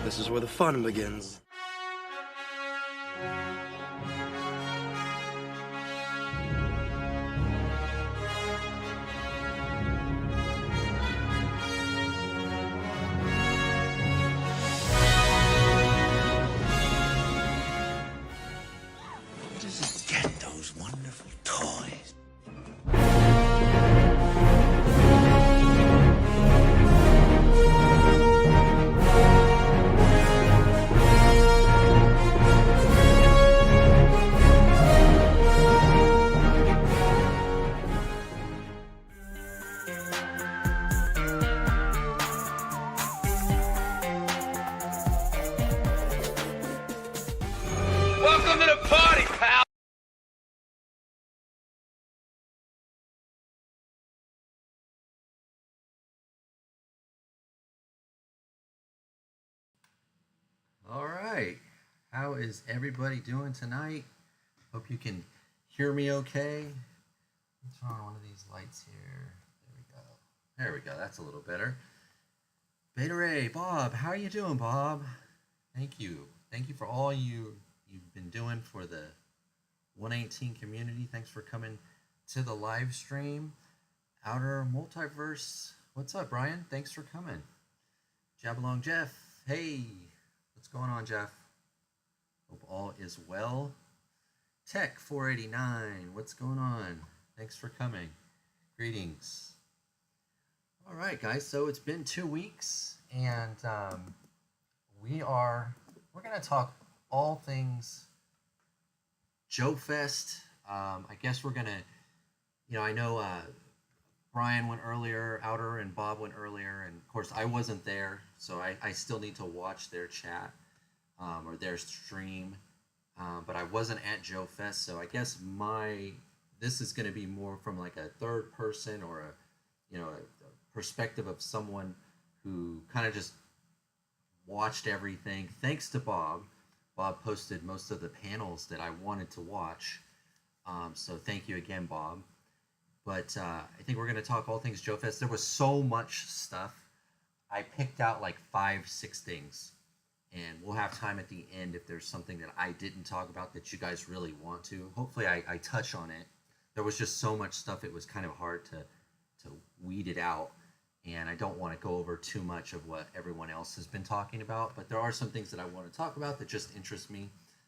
This is where the fun begins. Just get those wonderful toys. Welcome to the party, pal! All right. How is everybody doing tonight? Hope you can hear me okay. Let's turn on one of these lights here. There we go. There we go. That's a little better. Beta Ray, Bob, how are you doing, Bob? Thank you. Thank you for all you've been doing for the 118 community. Thanks for coming to the live stream. Outer Multiverse. What's up, Brian? Thanks for coming. Jabalong Jeff. Hey. What's going on, Jeff? Hope all is well. Tech 489. What's going on? Thanks for coming. Greetings. All right, guys. So it's been 2 weeks, and we're gonna talk all things Joe Fest. I guess we're gonna, I know Brian went earlier, Outer and Bob went earlier, and of course I wasn't there, so I still need to watch their chat or their stream. But I wasn't at Joe Fest, so I guess this is going to be more from like a third person or a perspective of someone who kind of just watched everything. Thanks to Bob. Bob posted most of the panels that I wanted to watch. So thank you again, Bob. But I think we're going to talk all things Joe Fest. There was so much stuff. I picked out like 5-6 things. And we'll have time at the end if there's something that I didn't talk about that you guys really want to. Hopefully I touch on it. There was just so much stuff, it was kind of hard to weed it out. And I don't want to go over too much of what everyone else has been talking about. But there are some things that I want to talk about that just interest me,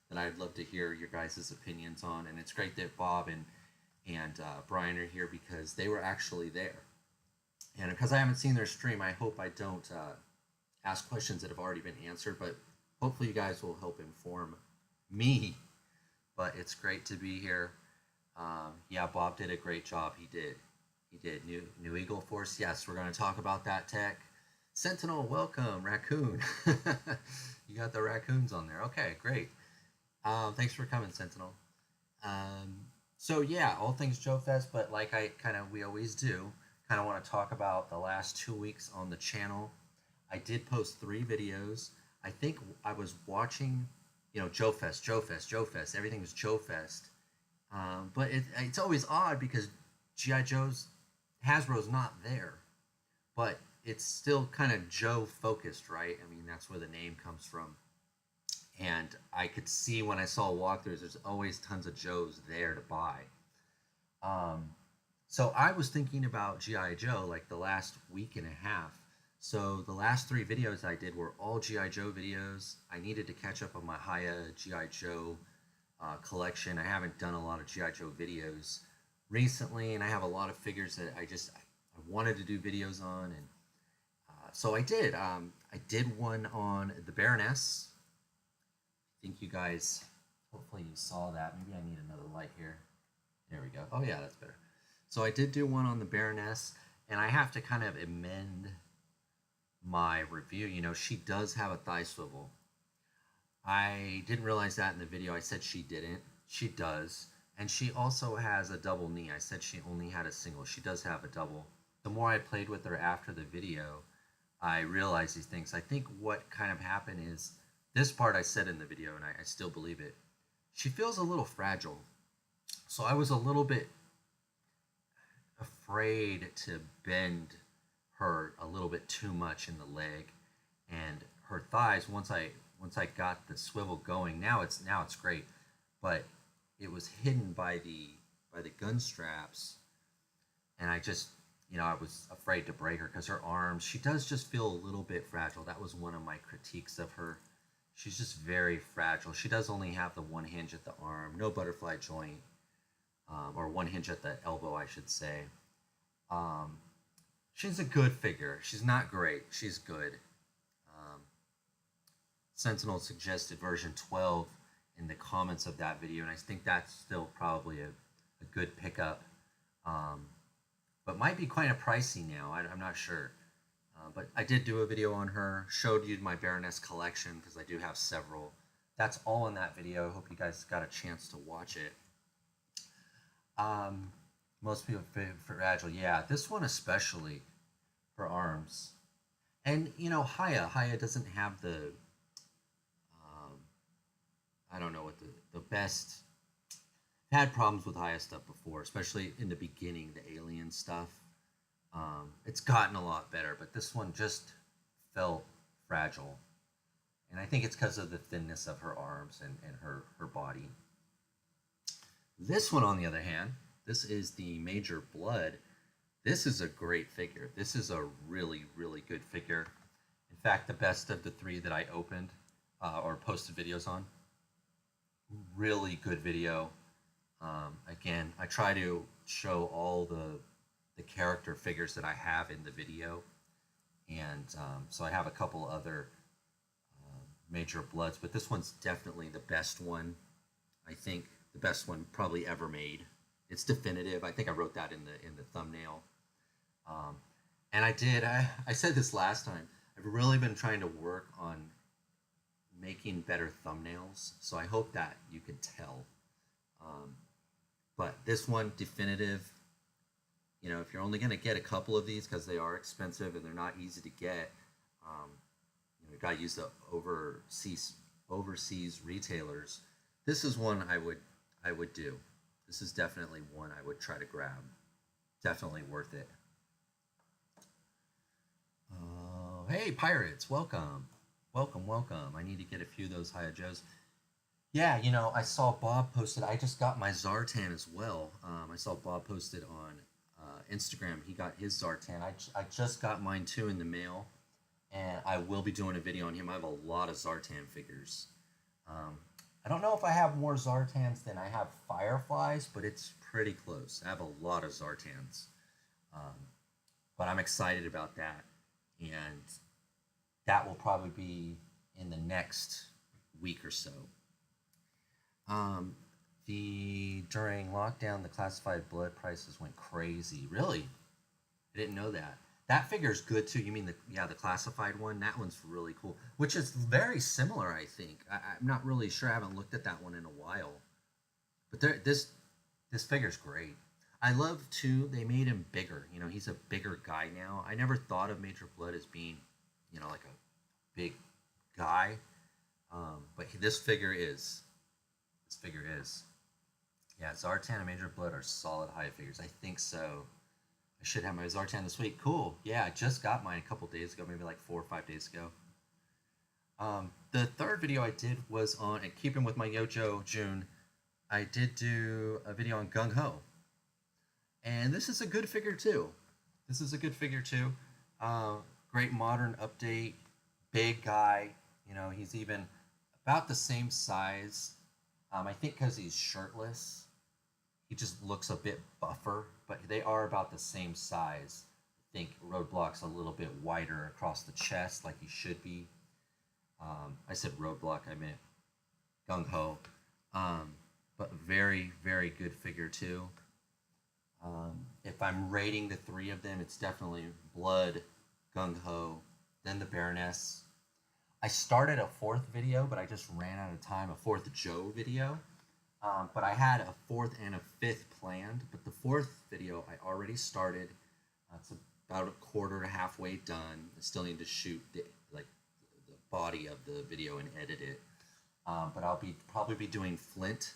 that I'd love to hear your guys' opinions on. And it's great that Bob and Brian are here because they were actually there. And because I haven't seen their stream, I hope I don't ask questions that have already been answered, but hopefully you guys will help inform me. But it's great to be here. Yeah, Bob did a great job. He did. New Eagle Force. Yes, we're going to talk about that tech. Sentinel, welcome. Raccoon. You got the raccoons on there. Okay, great. Thanks for coming, Sentinel. So yeah, all things Joe Fest, but like we always do, kind of want to talk about the last 2 weeks on the channel. I did post 3 videos. I think I was watching, Joe Fest. Everything was Joe Fest. But it's always odd because G.I. Joe's, Hasbro's not there. But it's still kind of Joe focused, right? I mean, that's where the name comes from. And I could see when I saw walkthroughs, there's always tons of Joes there to buy. So I was thinking about G.I. Joe like the last week and a half. So the last 3 videos I did were all G.I. Joe videos. I needed to catch up on my Haya G.I. Joe collection. I haven't done a lot of G.I. Joe videos recently, and I have a lot of figures that I wanted to do videos on, and so I did. I did one on the Baroness. I think you guys, hopefully you saw that. Maybe I need another light here. There we go. Oh yeah, that's better. So I did do one on the Baroness, and I have to kind of amend my review. She does have a thigh swivel. I didn't realize that in the video. I said she didn't. She does. And she also has a double knee. I said she only had a single. She does have a double. The more I played with her after the video, I realized these things. I think what kind of happened is, this part I said in the video, and I still believe it, she feels a little fragile. So I was a little bit afraid to bend her a little bit too much in the leg, and her thighs once I got the swivel going. Now it's great, but it was hidden by the gun straps, and I just, I was afraid to break her because her arms. She does just feel a little bit fragile. That was one of my critiques of her. She's just very fragile. She does only have the one hinge at the arm, no butterfly joint, or one hinge at the elbow, I should say. She's a good figure. She's not great. She's good. Sentinel suggested version 12 in the comments of that video, and I think that's still probably a good pickup. But might be quite a pricey now. I'm not sure. But I did do a video on her, showed you my Baroness collection because I do have several. That's all in that video. I hope you guys got a chance to watch it. Most people fragile. Yeah, this one especially for arms. And, Haya doesn't have the, I don't know what the best. I've had problems with Haya stuff before, especially in the beginning, the alien stuff. It's gotten a lot better, but this one just felt fragile. And I think it's because of the thinness of her arms and her body. This one, on the other hand, this is the Major Blood. This is a great figure. This is a really, really good figure. In fact, the best of the three that I opened or posted videos on. Really good video. Again, I try to show all the character figures that I have in the video. And so I have a couple other Major Bloods, but this one's definitely the best one. I think the best one probably ever made. It's definitive. I think I wrote that in the thumbnail. And I said this last time, I've really been trying to work on making better thumbnails, so I hope that you can tell. But this one, definitive. If you're only going to get a couple of these because they are expensive and they're not easy to get, you got to use the overseas retailers. This is one I would do. This is definitely one I would try to grab. Definitely worth it. Hey, Pirates, welcome. Welcome. I need to get a few of those Haya Joes. Yeah, I saw Bob posted. I just got my Zartan as well. I saw Bob posted on Instagram. He got his Zartan. I just got mine too in the mail, and I will be doing a video on him. I have a lot of Zartan figures. I don't know if I have more Zartans than I have Fireflies, but it's pretty close. I have a lot of Zartans. But I'm excited about that, and that will probably be in the next week or so. During lockdown, the classified blood prices went crazy. Really? I didn't know that. That figure is good too. You mean the classified one? That one's really cool. Which is very similar, I think. I'm not really sure. I haven't looked at that one in a while. But this figure's great. I love too, they made him bigger. He's a bigger guy now. I never thought of Major Blood as being, like a big guy. But this figure is. Yeah, Zartan and Major Blood are solid Haya figures. I think so. I should have my Zartan this week. Cool. Yeah, I just got mine a couple days ago, maybe like 4 or 5 days ago. The third video I did was on, and keeping with my Yojo June, I did do a video on Gung Ho. And this is a good figure too. Great modern update. Big guy. He's even about the same size. I think because he's shirtless, he just looks a bit buffer, but they are about the same size. I think Roadblock's a little bit wider across the chest, like he should be. I said Roadblock, I meant Gung Ho. But very, very good figure too. If I'm rating the three of them, it's definitely Blood, Gung Ho, then the Baroness. I started a fourth video, but I just ran out of time, a fourth Joe video. But I had a fourth and a fifth planned, but the fourth video I already started. It's about a quarter to halfway done. I still need to shoot the body of the video and edit it. But I'll probably be doing Flint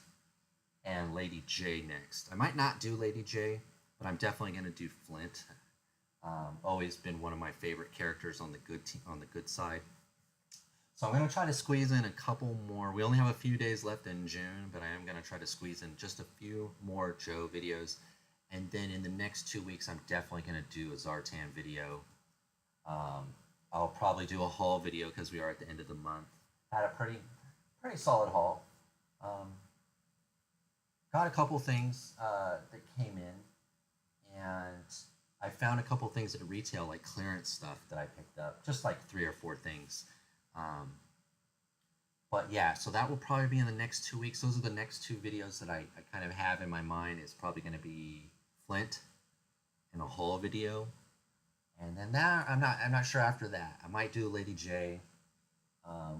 and Lady J next. I might not do Lady J, but I'm definitely going to do Flint. Always been one of my favorite characters on the good side. So I'm going to try to squeeze in a couple more. We only have a few days left in June, but I am going to try to squeeze in just a few more Joe videos. And then in the next 2 weeks, I'm definitely going to do a Zartan video. I'll probably do a haul video because we are at the end of the month. Had a pretty solid haul. Got a couple things that came in, and I found a couple things at retail, like clearance stuff that I picked up, just like 3 or 4 things. But yeah, so that will probably be in the next 2 weeks. Those are the next 2 videos that I kind of have in my mind. It's probably going to be Flint and a haul video, and then that I'm not sure after that. I might do Lady J,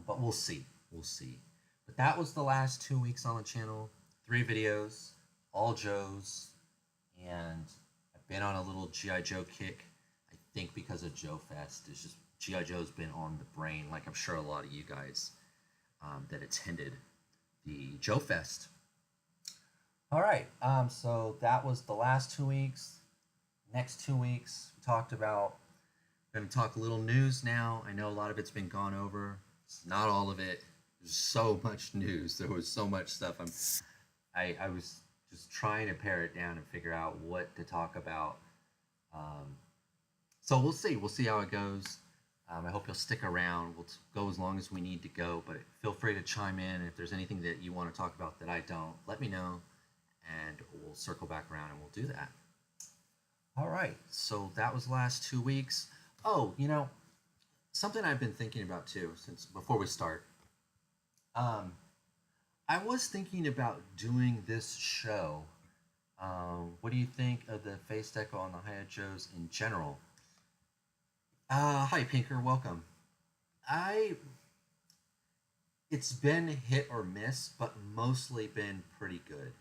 but we'll see. We'll see. But that was the last 2 weeks on the channel. 3 videos, all Joes, and I've been on a little G.I. Joe kick. I think because of Joe Fest, it's just G.I. Joe's been on the brain, like I'm sure a lot of you guys that attended the Joe Fest. All right, so that was the last 2 weeks. Next 2 weeks, we talked about. We're going to talk a little news now. I know a lot of it's been gone over. It's not all of it. There's so much news. There was so much stuff. I was just trying to pare it down and figure out what to talk about. So we'll see. We'll see how it goes. I hope you'll stick around. We'll go as long as we need to go, but feel free to chime in. If there's anything that you want to talk about that I don't, let me know, and we'll circle back around and we'll do that. All right, so that was the last 2 weeks. Oh, something I've been thinking about too since before we start. I was thinking about doing this show. What do you think of the face deco on the Hiya Joes in general? Hi Pinker, welcome. It's been hit or miss, but mostly been pretty good.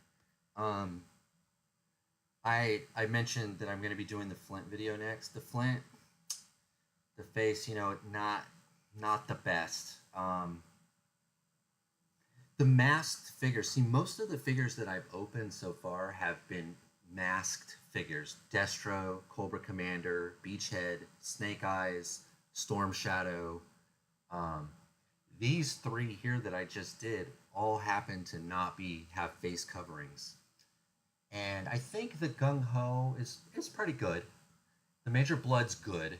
I mentioned that I'm going to be doing the Flint video next. The Flint, the face, not the best. The masked figures. See, most of the figures that I've opened so far have been masked figures. Destro, Cobra Commander, Beachhead, Snake Eyes, Storm Shadow. These 3 here that I just did all happen to not have face coverings. And I think the Gung Ho is pretty good. The Major Blood's good.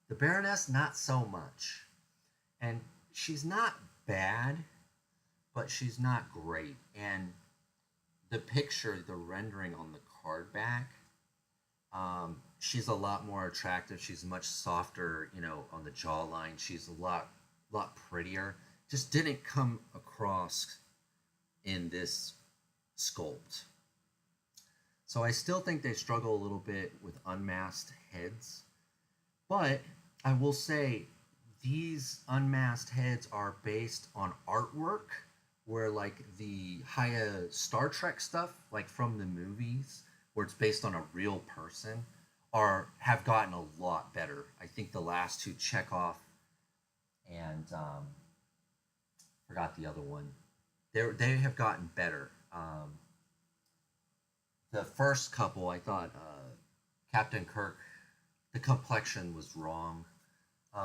The Baroness, not so much. And she's not bad, but she's not great. And the picture, the rendering on the card back, she's a lot more attractive. She's much softer, on the jawline. She's a lot prettier. Just didn't come across in this sculpt. So I still think they struggle a little bit with unmasked heads. But I will say these unmasked heads are based on artwork where like the Hiya Star Trek stuff, like from the movies, where it's based on a real person, have gotten a lot better. I think the last 2, Chekhov and forgot the other one. They have gotten better. The first couple, I thought Captain Kirk, the complexion was wrong.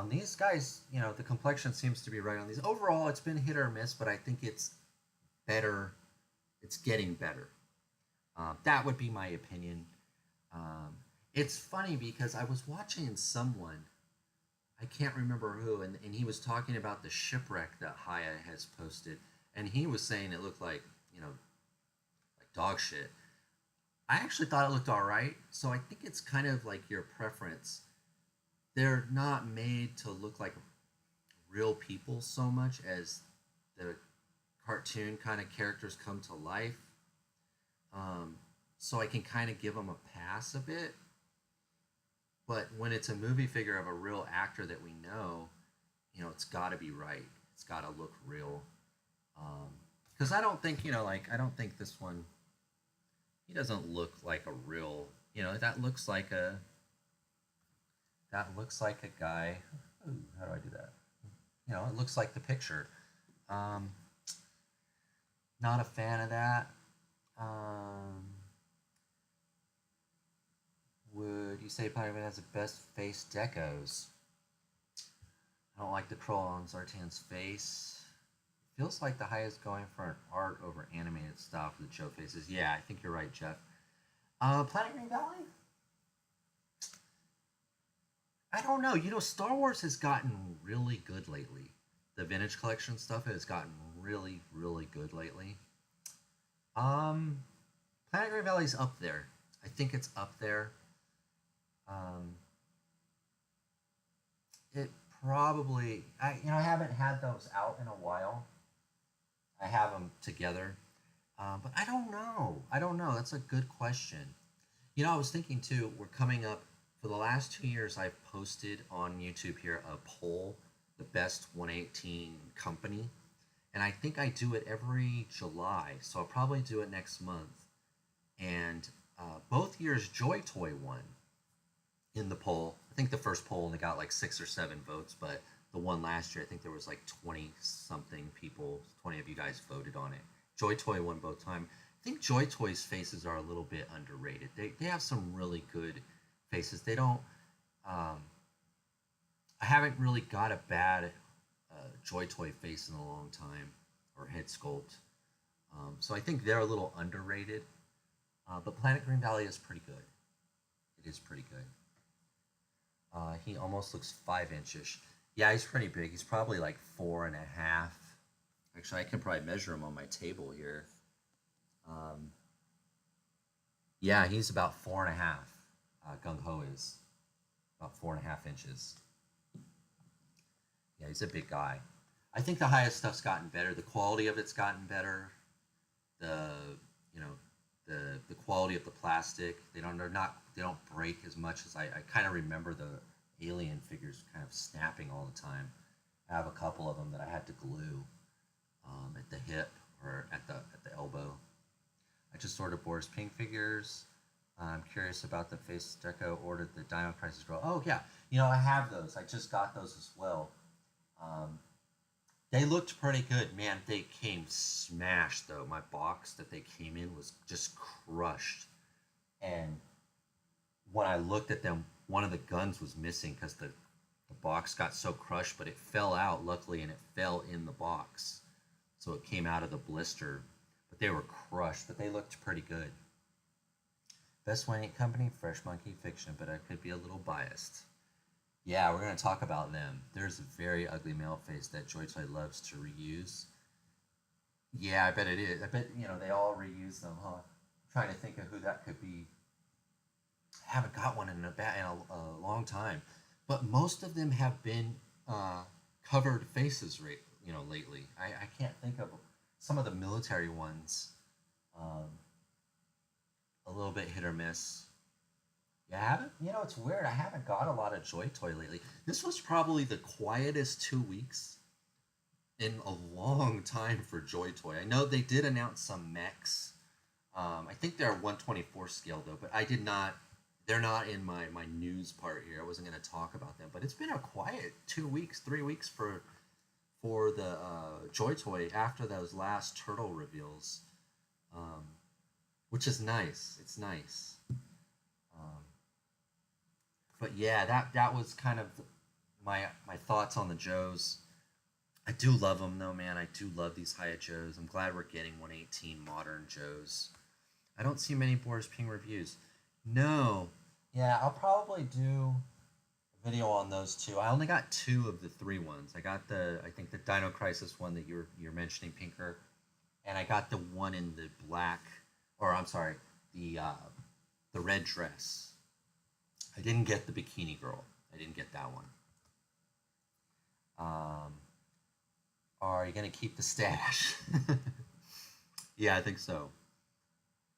These guys, the complexion seems to be right on these. Overall, it's been hit or miss, but I think it's better. It's getting better. That would be my opinion. It's funny because I was watching someone, I can't remember who, and he was talking about the shipwreck that Hiya has posted, and he was saying it looked like, like dog shit. I actually thought it looked all right, so I think it's kind of like your preference. They're not made to look like real people so much as the cartoon kind of characters come to life. So I can kind of give them a pass a bit. But when it's a movie figure of a real actor that we know, it's got to be right. It's got to look real. Because I don't think, I don't think this one, he doesn't look like a real, that looks like a guy. Ooh, how do I do that? It looks like the picture. Not a fan of that. Would you say Pyramid has the best face decos? I don't like the crawl on Zartan's face. Feels like the highest going for an art over animated style for the Joe faces. Yeah, I think you're right, Jeff. Planet Green Valley? I don't know. You know, Star Wars has gotten really good lately. The vintage collection stuff has gotten really, really good lately. Um, Planet Green Valley's up there. I think it's up there. Um, it probably, I haven't had those out in a while. I have them together, but I don't know. I don't know. That's a good question. You know, I was thinking too. We're coming up for the last 2 years. I've posted on YouTube here a poll, the best 118 company, and I think I do it every July. So I'll probably do it next month. And both years, Joy Toy won in the poll. I think the first poll only got like 6 or 7 votes, but the one last year, I think there was like 20 something people, 20 of you guys voted on it. Joy Toy won both times. I think Joy Toy's faces are a little bit underrated. They have some really good faces. They don't. I haven't really got a bad Joy Toy face in a long time, or head sculpt. So I think they're a little underrated. But Planet Green Valley is pretty good. It is pretty good. He almost looks 5 inches. Yeah, he's pretty big. He's probably like 4.5. Actually, I can probably measure him on my table here. Um, yeah, he's about 4.5. Gung Ho is about 4.5 inches. Yeah, he's a big guy. I think the highest stuff's gotten better. The quality of it's gotten better. The you know the quality of the plastic. They don't break as much as I kind of remember the alien figures kind of snapping all the time. I have a couple of them that I had to glue at the hip or at the elbow. I just ordered Boris Pink figures. I'm curious about the face deco. Ordered the Dino Crisis Girl. Oh yeah, I have those. I just got those as well. They looked pretty good, man. They came smashed though. My box that they came in was just crushed, and when I looked at them, one of the guns was missing because the box got so crushed, but it fell out luckily, and it fell in the box, so it came out of the blister. But they were crushed, but they looked pretty good. Best Wayne Company, Fresh Monkey Fiction, but I could be a little biased. Yeah, we're going to talk about them. There's a very ugly male face that Joy Toy loves to reuse. Yeah, I bet it is. I bet, they all reuse them, huh? I'm trying to think of who that could be. I haven't got one in a long time. But most of them have been covered faces, lately. I can't think of some of the military ones. A little bit hit or miss. Yeah, I haven't. It's weird. I haven't got a lot of Joy Toy lately. This was probably the quietest 2 weeks in a long time for Joy Toy. I know they did announce some mechs. I think they're 124 scale though, but I did not. They're not in my news part here. I wasn't going to talk about them, but it's been a quiet 2 weeks, 3 weeks for the Joy Toy after those last turtle reveals, which is nice. It's nice. But yeah, that was kind of my thoughts on the Joes. I do love them though, man. I do love these Hiya Joes. I'm glad we're getting 118 modern Joes. I don't see many Boris Ping reviews. No. Yeah, I'll probably do a video on those two. I only got 2 of the 3 ones. I got I think the Dino Crisis one that you're mentioning, Pinker, and I got the one in the black, or I'm sorry, the red dress. I didn't get the Bikini Girl. I didn't get that one. Are you gonna keep the stash? Yeah, I think so.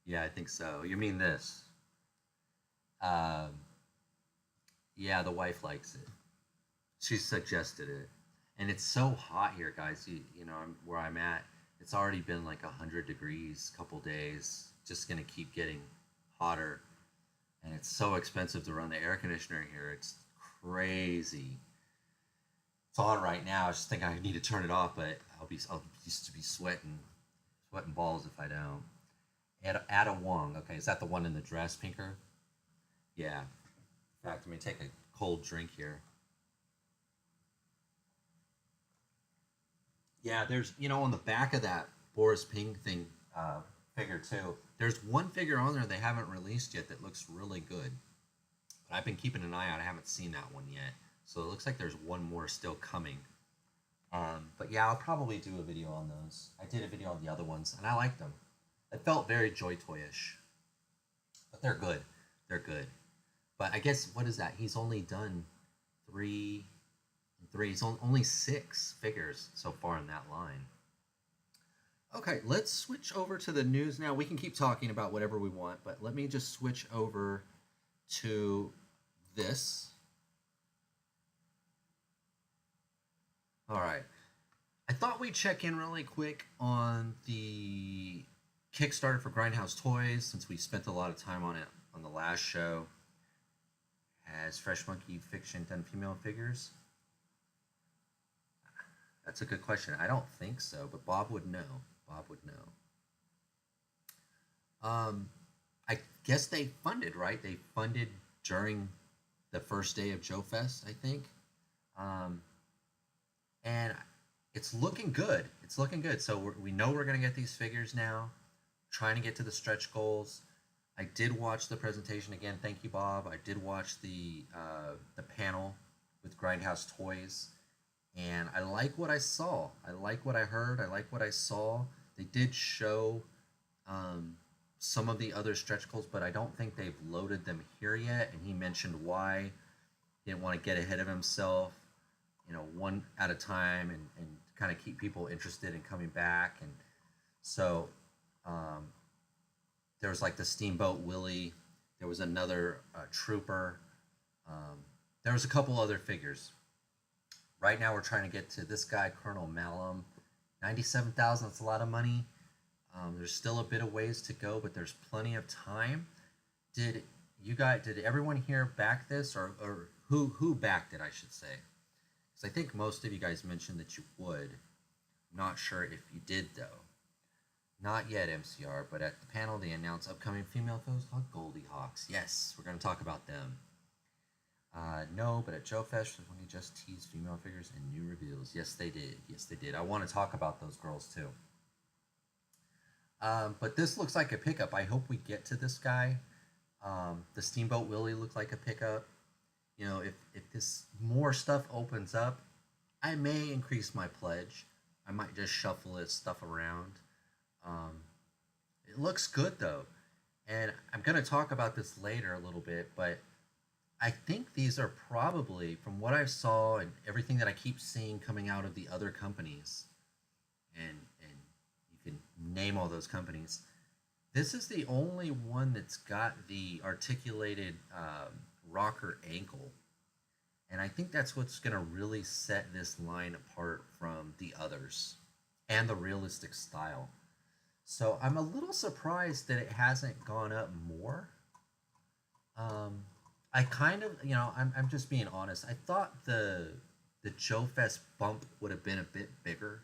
Yeah, I think so. You mean this? Um, yeah, the wife likes it. She suggested it, and it's so hot here, guys. Where I'm at. It's already been like 100 degrees, couple days. Just gonna keep getting hotter. And it's so expensive to run the air conditioner here. It's crazy. It's on right now. I just think I need to turn it off, but I'll used to be sweating balls if I don't. Ada Wong. Okay, is that the one in the dress, Pinker? Yeah. In fact, let me take a cold drink here. Yeah, there's on the back of that Boris Ping thing figure too. There's one figure on there they haven't released yet that looks really good. But I've been keeping an eye out. I haven't seen that one yet, so it looks like there's one more still coming. But yeah, I'll probably do a video on those. I did a video on the other ones, and I liked them. It felt very Joy Toyish, but they're good. They're good. But I guess what is that? He's only done three. He's only 6 figures so far in that line. Okay, let's switch over to the news now. We can keep talking about whatever we want, but let me just switch over to this. All right. I thought we'd check in really quick on the Kickstarter for Grindhouse Toys since we spent a lot of time on it on the last show. Has Fresh Monkey Fiction done female figures? That's a good question. I don't think so, but Bob would know. Bob would know. I guess they funded, right? They funded during the first day of Joe Fest, I think. And it's looking good. It's looking good. So we know we're going to get these figures now. Trying to get to the stretch goals. I did watch the presentation again. Thank you, Bob. I did watch the panel with Grindhouse Toys. And I like what I saw. I like what I heard. I like what I saw. They did show some of the other stretch goals, but I don't think they've loaded them here yet. And he mentioned why he didn't want to get ahead of himself, one at a time and kind of keep people interested in coming back. And so there was like the Steamboat Willie. There was another Trooper. There was a couple other figures. Right now we're trying to get to this guy, Colonel Malum. 97,000, that's a lot of money. There's still a bit of ways to go, but there's plenty of time. Did everyone here back this, or who backed it, I should say? Because I think most of you guys mentioned that you would. Not sure if you did, though. Not yet, MCR, but at the panel they announced upcoming female foes called Goldie Hawks. Yes, we're going to talk about them. No, but at Joe Fest, when he just teased female figures and new reveals. Yes, they did. Yes, they did. I want to talk about those girls, too. But this looks like a pickup. I hope we get to this guy. The Steamboat Willie looked like a pickup. If this more stuff opens up, I may increase my pledge. I might just shuffle this stuff around. It looks good, though. And I'm going to talk about this later a little bit, but I think these are probably, from what I saw and everything that I keep seeing coming out of the other companies, and you can name all those companies, this is the only one that's got the articulated rocker ankle. And I think that's what's going to really set this line apart from the others and the realistic style. So I'm a little surprised that it hasn't gone up more. I kind of, I'm just being honest. I thought the Joe Fest bump would have been a bit bigger.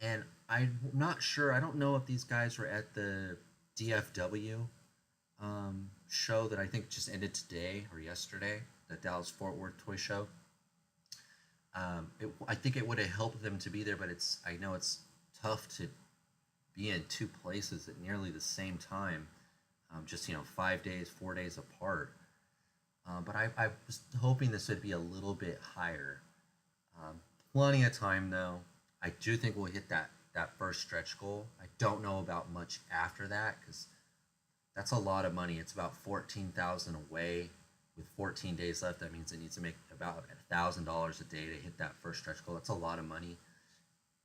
And I'm not sure. I don't know if these guys were at the DFW show that I think just ended today or yesterday, the Dallas Fort Worth Toy Show. I think it would have helped them to be there, but I know it's tough to be in 2 places at nearly the same time, just 5 days, 4 days apart. But I was hoping this would be a little bit higher. Plenty of time, though. I do think we'll hit that first stretch goal. I don't know about much after that because that's a lot of money. It's about $14,000 away. With 14 days left, that means it needs to make about $1,000 a day to hit that first stretch goal. That's a lot of money.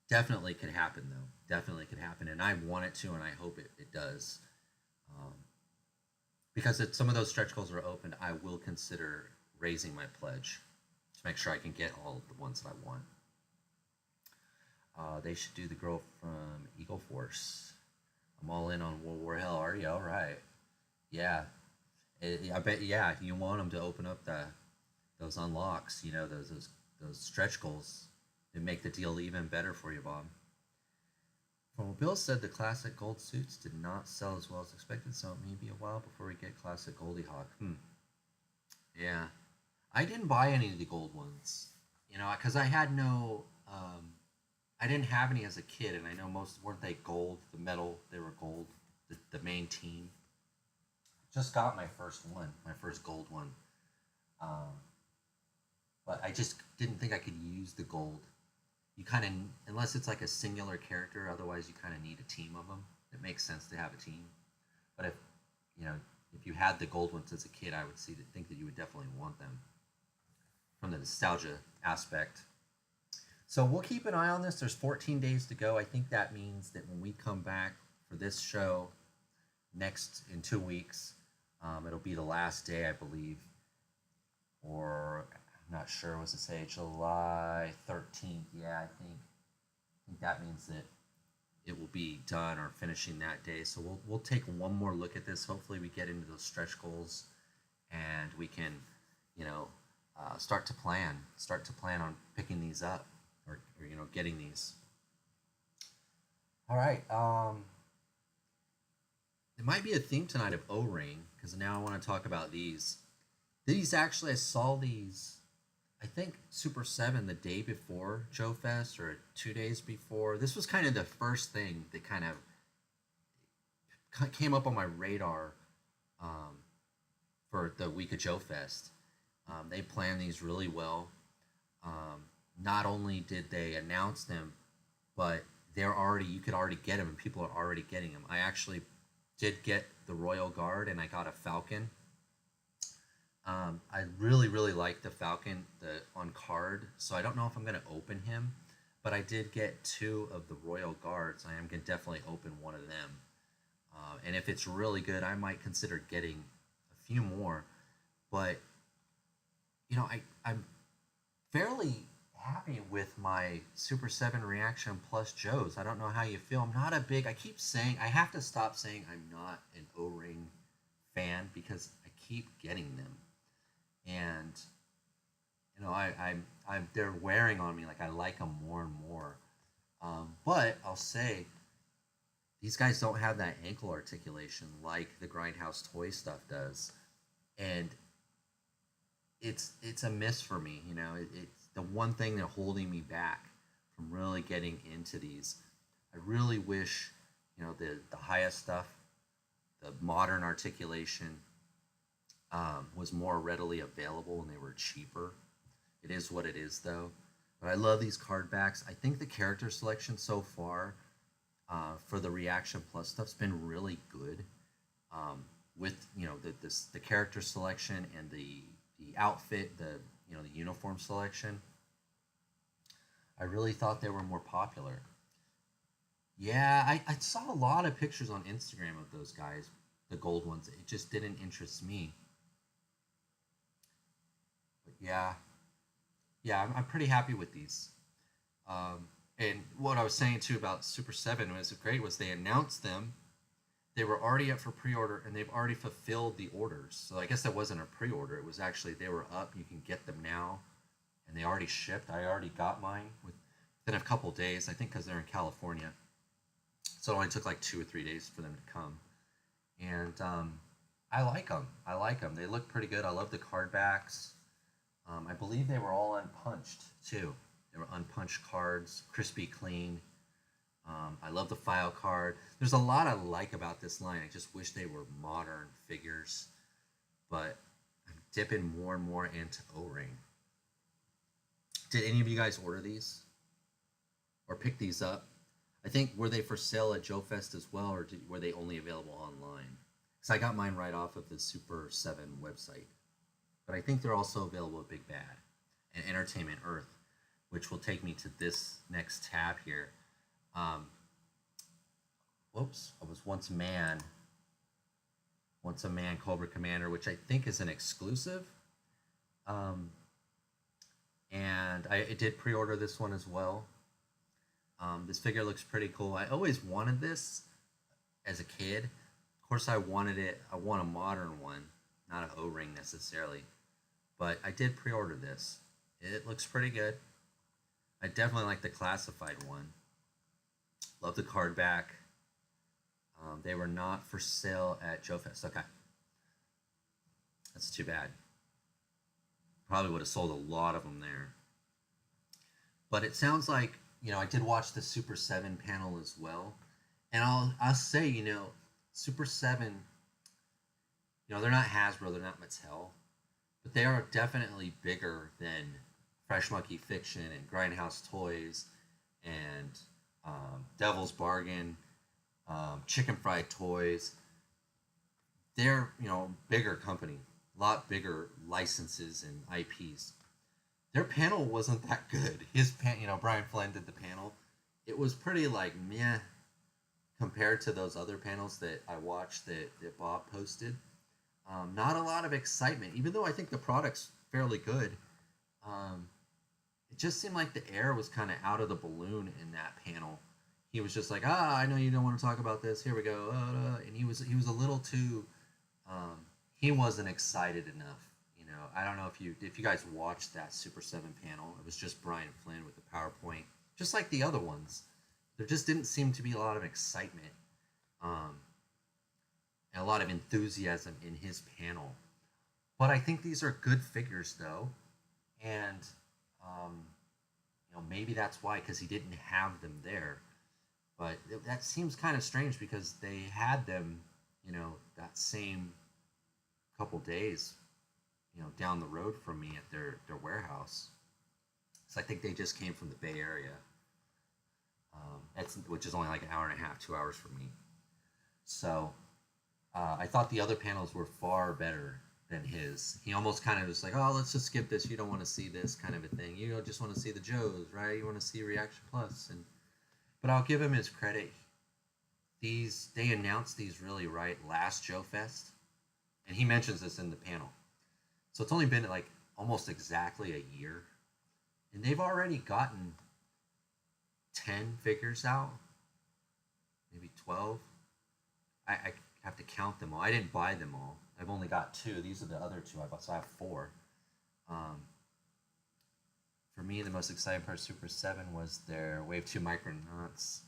Definitely could happen, though. Definitely could happen, and I want it to, and I hope it does. Because if some of those stretch goals are opened, I will consider raising my pledge to make sure I can get all of the ones that I want. They should do the girl from Eagle Force. I'm all in on World War Hell. Are you all right? Yeah. I bet. Yeah, you want them to open up those unlocks. Those stretch goals. They make the deal even better for you, Bob. From what Bill said, the classic gold suits did not sell as well as expected, so it may be a while before we get classic Goldie Hawk. Yeah. I didn't buy any of the gold ones, because I had no I didn't have any as a kid, and I know most weren't they gold, the metal, they were gold, the main team. Just got my first one, my first gold one. Um, but I just didn't think I could use the gold. You kind of, unless it's like a singular character, otherwise you kind of need a team of them. It makes sense to have a team. But if, you know, if you had the gold ones as a kid, I would think that you would definitely want them from the nostalgia aspect. So we'll keep an eye on this. There's 14 days to go. I think that means that when we come back for this show next in 2 weeks, it'll be the last day, I believe, or I'm not sure. Was it say July 13th? Yeah, I think that means that it will be done or finishing that day. So we'll take one more look at this. Hopefully, we get into those stretch goals, and we can, you know, start to plan on picking these up or you know getting these. All right. It might be a theme tonight of O-ring because now I want to talk about these. These actually, I saw these. I think Super 7 the day before Joe Fest or 2 days before. This was kind of the first thing that kind of came up on my radar for the week of Joe Fest. They planned these really well. Not only did they announce them, but you could already get them, and people are already getting them. I actually did get the Royal Guard, and I got a Falcon. I really like the Falcon on card, so I don't know if I'm going to open him, but I did get 2 of the Royal Guards. I am going to definitely open one of them. And if it's really good, I might consider getting a few more. But, you know, I'm fairly happy with my Super 7 Reaction Plus Joes. I don't know how you feel. I keep saying, I have to stop saying I'm not an O-ring fan because I keep getting them. And you know, they're wearing on me. Like I like them more and more. But I'll say these guys don't have that ankle articulation like the Grindhouse toy stuff does, and it's a miss for me. You know, it's the one thing that's holding me back from really getting into these. I really wish, you know, the highest stuff, the modern articulation, was more readily available and they were cheaper. It is what it is, though. But I love these card backs. I think the character selection so far for the Reaction Plus stuff's been really good. With you know the character selection and the outfit, the uniform selection. I really thought they were more popular. Yeah, I saw a lot of pictures on Instagram of those guys, the gold ones. It just didn't interest me. But yeah, I'm pretty happy with these. And what I was saying too about Super 7 was great was they announced them. They were already up for pre-order and they've already fulfilled the orders. So I guess that wasn't a pre-order. It was actually they were up. You can get them now, and they already shipped. I already got mine within a couple days. I think because they're in California, so it only took like 2 or 3 days for them to come. And I like them. I like them. They look pretty good. I love the card backs. I believe they were all unpunched too. They were unpunched cards, crispy clean. I love the file card. There's a lot I like about this line. I just wish they were modern figures, but I'm dipping more and more into O-ring. Did any of you guys order these or pick these up? I think were they for sale at Joe Fest as well, or were they only available online? Because I got mine right off of the Super 7 website. But I think they're also available at Big Bad and Entertainment Earth, which will take me to this next tab here. I was Once a Man Cobra Commander, which I think is an exclusive. And I did pre-order this one as well. This figure looks pretty cool. I always wanted this as a kid. Of course, I want a modern one, not an O-ring necessarily. But I did pre-order this. It looks pretty good. I definitely like the classified one. Love the card back. They were not for sale at Joe Fest. Okay. That's too bad. Probably would have sold a lot of them there. But it sounds like I did watch the Super 7 panel as well. And I'll say, Super 7, they're not Hasbro, they're not Mattel, but they are definitely bigger than Fresh Monkey Fiction and Grindhouse Toys and Devil's Bargain, Chicken Fried Toys. They're, bigger company, a lot bigger licenses and IPs. Their panel wasn't that good. Brian Flynn did the panel. It was pretty like meh compared to those other panels that I watched that Bob posted. Not a lot of excitement, even though I think the product's fairly good. It just seemed like the air was kind of out of the balloon in that panel. He was just like, I know you don't want to talk about this. Here we go. And he was a little too. He wasn't excited enough. I don't know if you guys watched that Super 7 panel. It was just Brian Flynn with the PowerPoint, just like the other ones. There just didn't seem to be a lot of excitement, and a lot of enthusiasm in his panel. But I think these are good figures, though, and maybe that's why, because he didn't have them there. But that seems kind of strange because they had them, that same couple days, down the road from me at their warehouse. So I think they just came from the Bay Area, which is only like an hour and a half, 2 hours from me. So I thought the other panels were far better than his. He almost kind of was like, oh, let's just skip this. You don't want to see this kind of a thing. You just want to see the Joes, right? You want to see Reaction Plus. But I'll give him his credit. They announced these really right last Joe Fest. And he mentions this in the panel. So it's only been like almost exactly a year. And they've already gotten 10 figures out. Maybe 12. I have to count them all. I didn't buy them all. I've only got 2. These are the other 2 I bought, so I have 4. For me, the most exciting part of Super 7 was their Wave 2 Micronauts.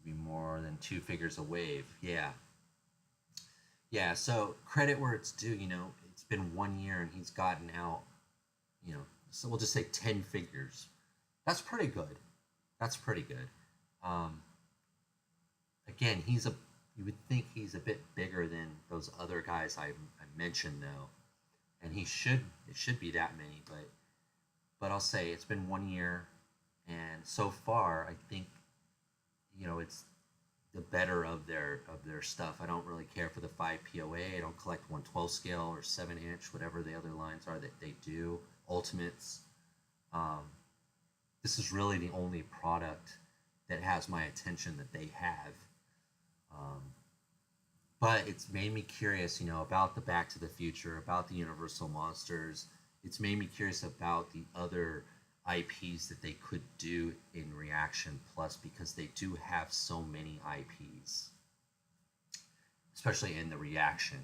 Be more than 2 figures a wave. Yeah, so credit where it's due, it's been 1 year and he's gotten out, so we'll just say 10 figures. That's pretty good. Again, you would think he's a bit bigger than those other guys I mentioned, though. And it should be that many, but I'll say it's been 1 year, and so far, I think, it's the better of their stuff. I don't really care for the 5 POA. I don't collect 1/12 scale or 7-inch, whatever the other lines are that they do. Ultimates. This is really the only product that has my attention that they have. But it's made me curious, about the Back to the Future, about the Universal Monsters. It's made me curious about the other IPs that they could do in Reaction Plus, because they do have so many IPs, especially in the Reaction.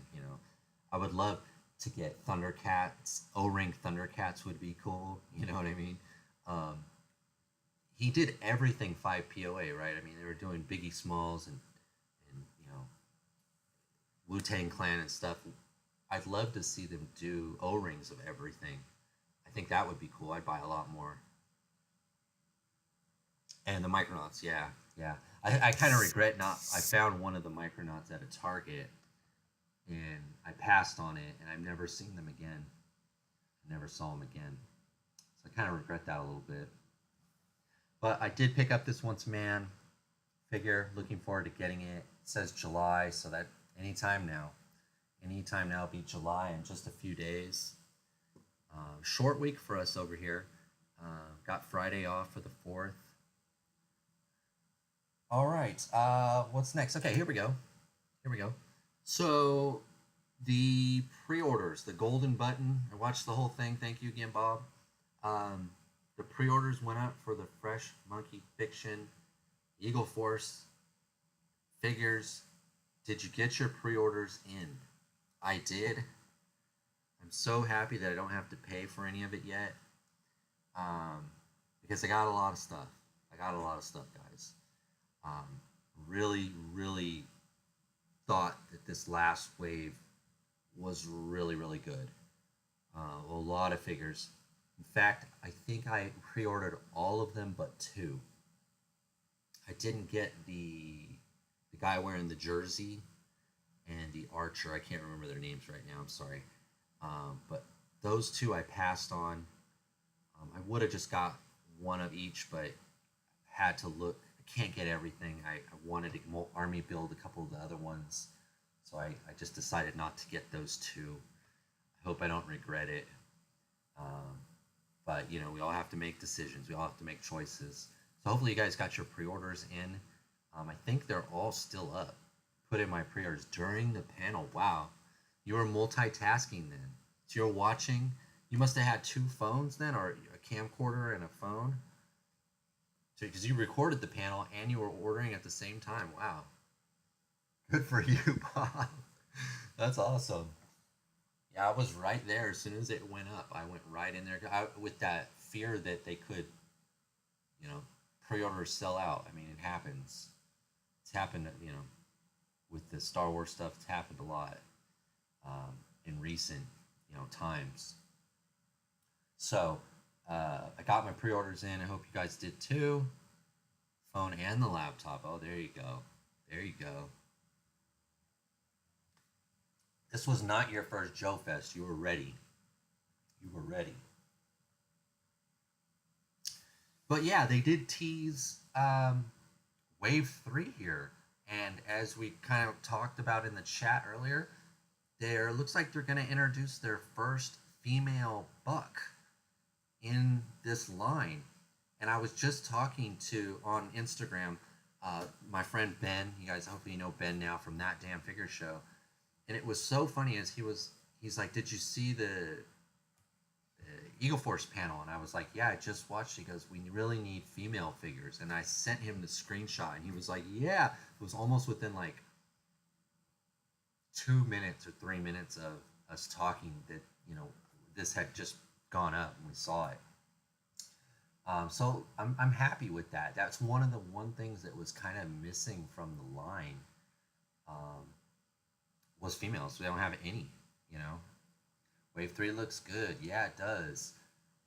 I would love to get Thundercats. O-Ring Thundercats would be cool. You know what I mean? He did everything 5 POA, right? I mean, they were doing Biggie Smalls and Wu-Tang Clan and stuff. I'd love to see them do O-rings of everything. I think that would be cool. I'd buy a lot more. And the Micronauts, yeah. I kind of regret I found one of the Micronauts at a Target, and I passed on it, and I've never seen them again. I never saw them again. So I kind of regret that a little bit. But I did pick up this Once Man figure. Looking forward to getting it. It says July, so that anytime now. It'll be July in just a few days. Short week for us over here. Got Friday off for the 4th. All right. What's next? Okay, here we go. So the pre-orders, the golden button. I watched the whole thing. Thank you again, Bob. The pre-orders went up for the Fresh Monkey Fiction Eagle Force figures. Did you get your pre-orders in? I did. I'm so happy that I don't have to pay for any of it yet, because I got a lot of stuff. Guys. Really, really thought that this last wave was really, really good. A lot of figures, In fact, I think I pre-ordered all of them but two. I didn't get the guy wearing the jersey and the archer. I can't remember their names right now. I'm sorry, but those two I passed on. I would have just got one of each, but had to look. I can't get everything. I wanted to army build a couple of the other ones, so I just decided not to get those two. I hope I don't regret it. Um, but you know, we all have to make decisions. We all have to make choices. So hopefully you guys got your pre-orders in. I think they're all still up. Put in my pre-orders during the panel. Wow, you were multitasking then. So you're watching. You must have had two phones then, or a camcorder and a phone. So because you recorded the panel and you were ordering at the same time. Wow, good for you, Bob. That's awesome. Yeah, I was right there as soon as it went up. I went right in there with that fear that they could, you know, pre-orders sell out. I mean, it happens. It's happened, you know, with the Star Wars stuff. It's happened a lot in recent, you know, times. So I got my pre-orders in. I hope you guys did too. Phone and the laptop. Oh, there you go. There you go. This was not your first Joe Fest. You were ready. You were ready. But yeah, they did tease Wave 3 here. And as we kind of talked about in the chat earlier, there looks like they're going to introduce their first female buck in this line. And I was just talking to, on Instagram, my friend Ben. You guys hopefully you know Ben now from That Damn Figure Show. And it was so funny as he's like, did you see the Eagle Force panel? And I was like, yeah, I just watched it. He goes, we really need female figures. And I sent him the screenshot and he was like, yeah. It was almost within like 2 minutes or 3 minutes of us talking that, you know, this had just gone up and we saw it. So I'm happy with that. That's one of the things that was kind of missing from the line. Was females. We don't have any, you know. Wave 3 looks good. Yeah, it does.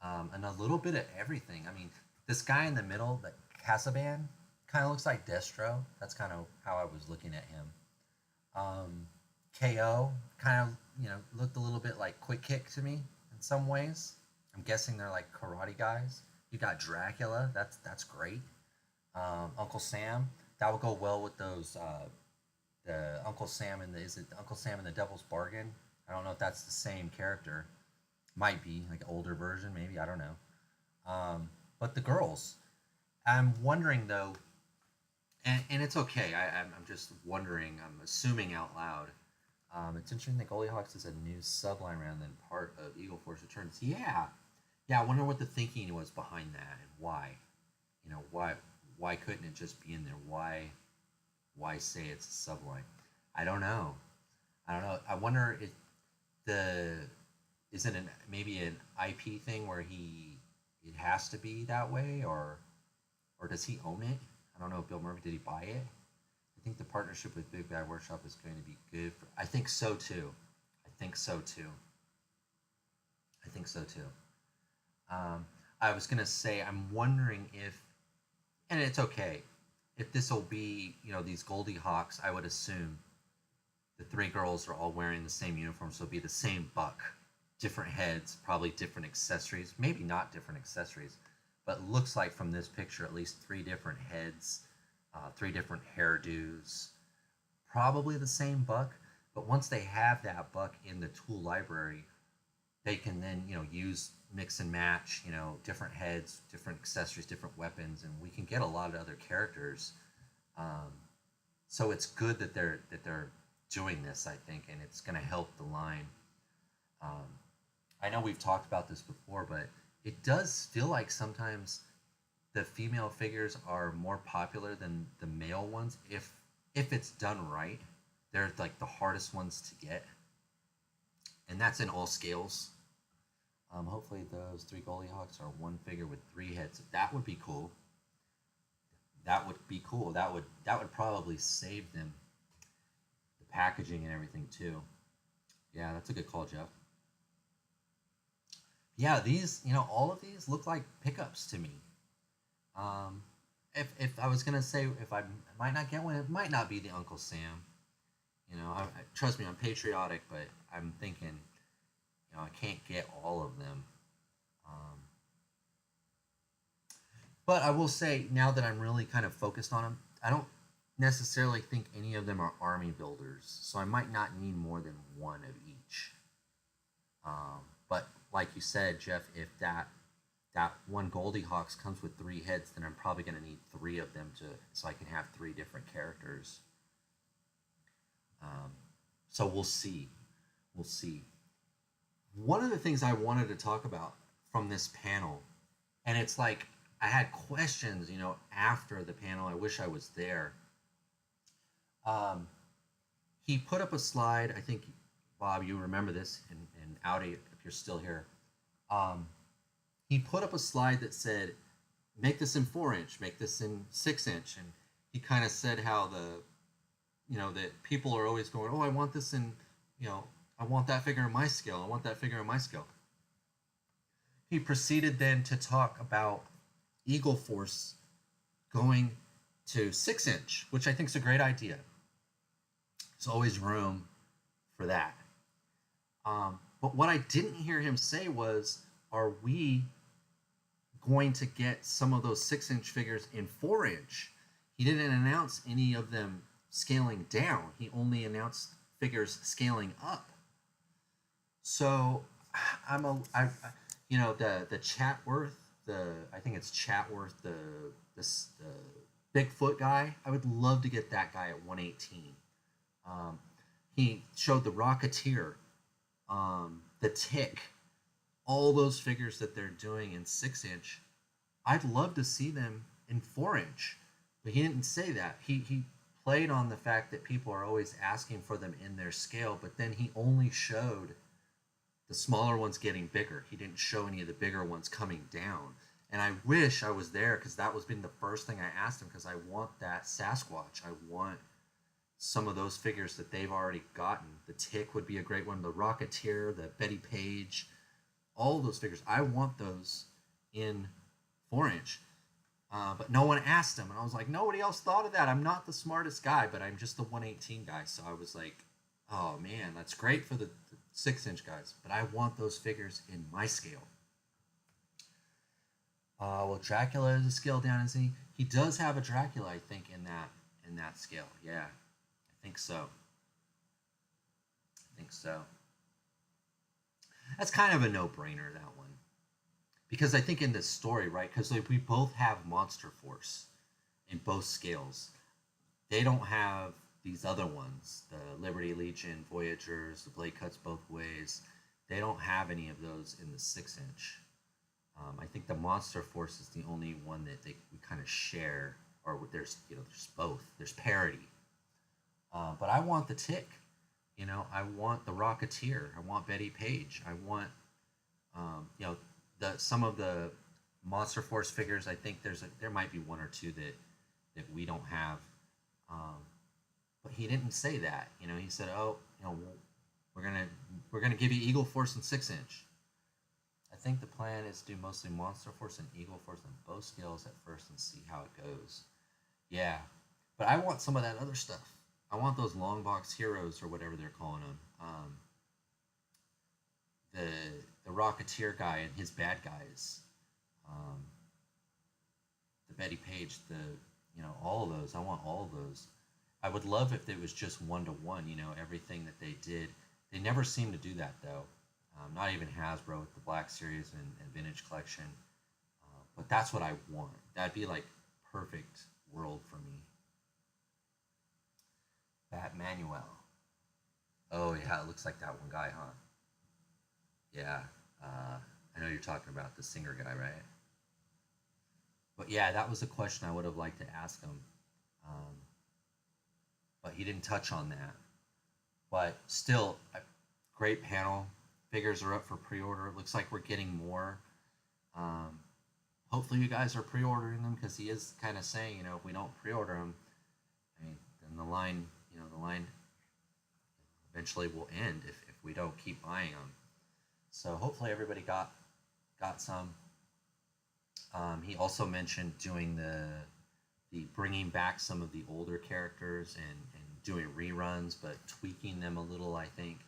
And a little bit of everything. I mean, this guy in the middle, the Casaban, kind of looks like Destro. That's kind of how I was looking at him. KO kind of, you know, looked a little bit like Quick Kick to me in some ways. I'm guessing they're like karate guys. You got Dracula. That's great. Uncle Sam. That would go well with those... the Uncle Sam and is it Uncle Sam and the Devil's Bargain? I don't know if that's the same character. Might be like an older version, maybe. I don't know. But the girls, I'm wondering though, and it's okay. I'm just wondering. I'm assuming out loud. It's interesting that Goldie is a new subline rather than part of Eagle Force Returns. Yeah. I wonder what the thinking was behind that and why. You know, why couldn't it just be in there? Why say it's a subline? I don't know. I wonder if is it maybe an IP thing where it has to be that way, or does he own it? I don't know. Bill Murphy, did he buy it? I think the partnership with Big Bad Workshop is going to be good. I think so too. I was gonna say I'm wondering if, and it's okay, if this will be, you know, these Goldie Hawks. I would assume the three girls are all wearing the same uniform, so it'll be the same buck, different heads, probably different accessories, maybe not different accessories, but it looks like from this picture at least 3 different heads, 3 different hairdos, probably the same buck. But once they have that buck in the tool library, they can then, you know, use mix and match, you know, different heads, different accessories, different weapons, and we can get a lot of other characters. So it's good that they're doing this, I think, and it's going to help the line. I know we've talked about this before, but it does feel like sometimes the female figures are more popular than the male ones if it's done right. They're like the hardest ones to get, and that's in all scales. Hopefully those 3 Goldie Hawks are one figure with 3 heads. That would be cool. That would probably save them the packaging and everything too. Yeah, that's a good call, Jeff. yeah, these, all of these look like pickups to me. Um, if I was gonna say if I might not get one, it might not be the Uncle Sam. Trust me, I'm patriotic, but I'm thinking, I can't get all of them. Um, but I will say now that I'm really kind of focused on them, I don't necessarily think any of them are army builders, so I might not need more than one of each. But like you said, Jeff, if that one Goldie Hawks comes with three heads, then I'm probably going to need three of them to so I can have three different characters. Um, so we'll see. We'll see. One of the things I wanted to talk about from this panel, and it's like I had questions, after the panel. I wish I was there. Um, he put up a slide. I think, Bob, you remember this, and Audi, if you're still here. Um, he put up a slide that said, make this in 4-inch, make this in 6-inch. And he kind of said how that people are always going, oh, I want this in, I want that figure in my scale. I want that figure in my scale. He proceeded then to talk about Eagle Force going to 6-inch, which I think is a great idea. There's always room for that. But what I didn't hear him say was, are we going to get some of those 6-inch figures in 4-inch? He didn't announce any of them scaling down. He only announced figures scaling up. So the Chatworth, I think it's Chatworth, the Bigfoot guy. I would love to get that guy at 118. He showed the Rocketeer, the Tick, all those figures that they're doing in 6-inch. I'd love to see them in 4-inch, but he didn't say that. He played on the fact that people are always asking for them in their scale, but then he only showed the smaller ones getting bigger. He didn't show any of the bigger ones coming down. And I wish I was there, because that was been the first thing I asked him, because I want that Sasquatch. I want some of those figures that they've already gotten. The Tick would be a great one. The Rocketeer, the Betty Page, all those figures. I want those in 4-inch. But no one asked him. And I was like, nobody else thought of that. I'm not the smartest guy, but I'm just the 118 guy. So I was like, oh man, that's great for the 6-inch guys, but I want those figures in my scale. Well, Dracula is a scale down, isn't he? He does have a Dracula, I think, in that scale. Yeah, I think so. That's kind of a no-brainer, that one, because I think in this story, right? Because we both have Monster Force in both scales. They don't have these other ones, the Liberty Legion, Voyagers, the blade cuts both ways. They don't have any of those in the 6-inch. I think the Monster Force is the only one that we kind of share, or there's both. There's parity. But I want the Tick. I want the Rocketeer. I want Betty Page. I want some of the Monster Force figures. I think there might be one or two that we don't have. But he didn't say that. He said, "Oh, we're gonna give you Eagle Force in 6-inch." I think the plan is to do mostly Monster Force and Eagle Force on both scales at first and see how it goes. Yeah, but I want some of that other stuff. I want those long box heroes, or whatever they're calling them. The Rocketeer guy and his bad guys. The Betty Page, all of those. I want all of those. I would love if it was just 1-to-1, everything that they did. They never seem to do that, though. Not even Hasbro with the Black Series and Vintage Collection. But that's what I want. That'd be like perfect world for me. Batmanuel. Oh, yeah, it looks like that one guy, huh? Yeah. I know you're talking about the singer guy, right? But yeah, that was a question I would have liked to ask him. But he didn't touch on that. But still, great panel. Figures are up for pre-order. It looks like we're getting more. Hopefully you guys are pre-ordering them, because he is kind of saying, if we don't pre-order them, then the line eventually will end if we don't keep buying them. So hopefully everybody got got some. He also mentioned doing the bringing back some of the older characters and doing reruns, but tweaking them a little, I think.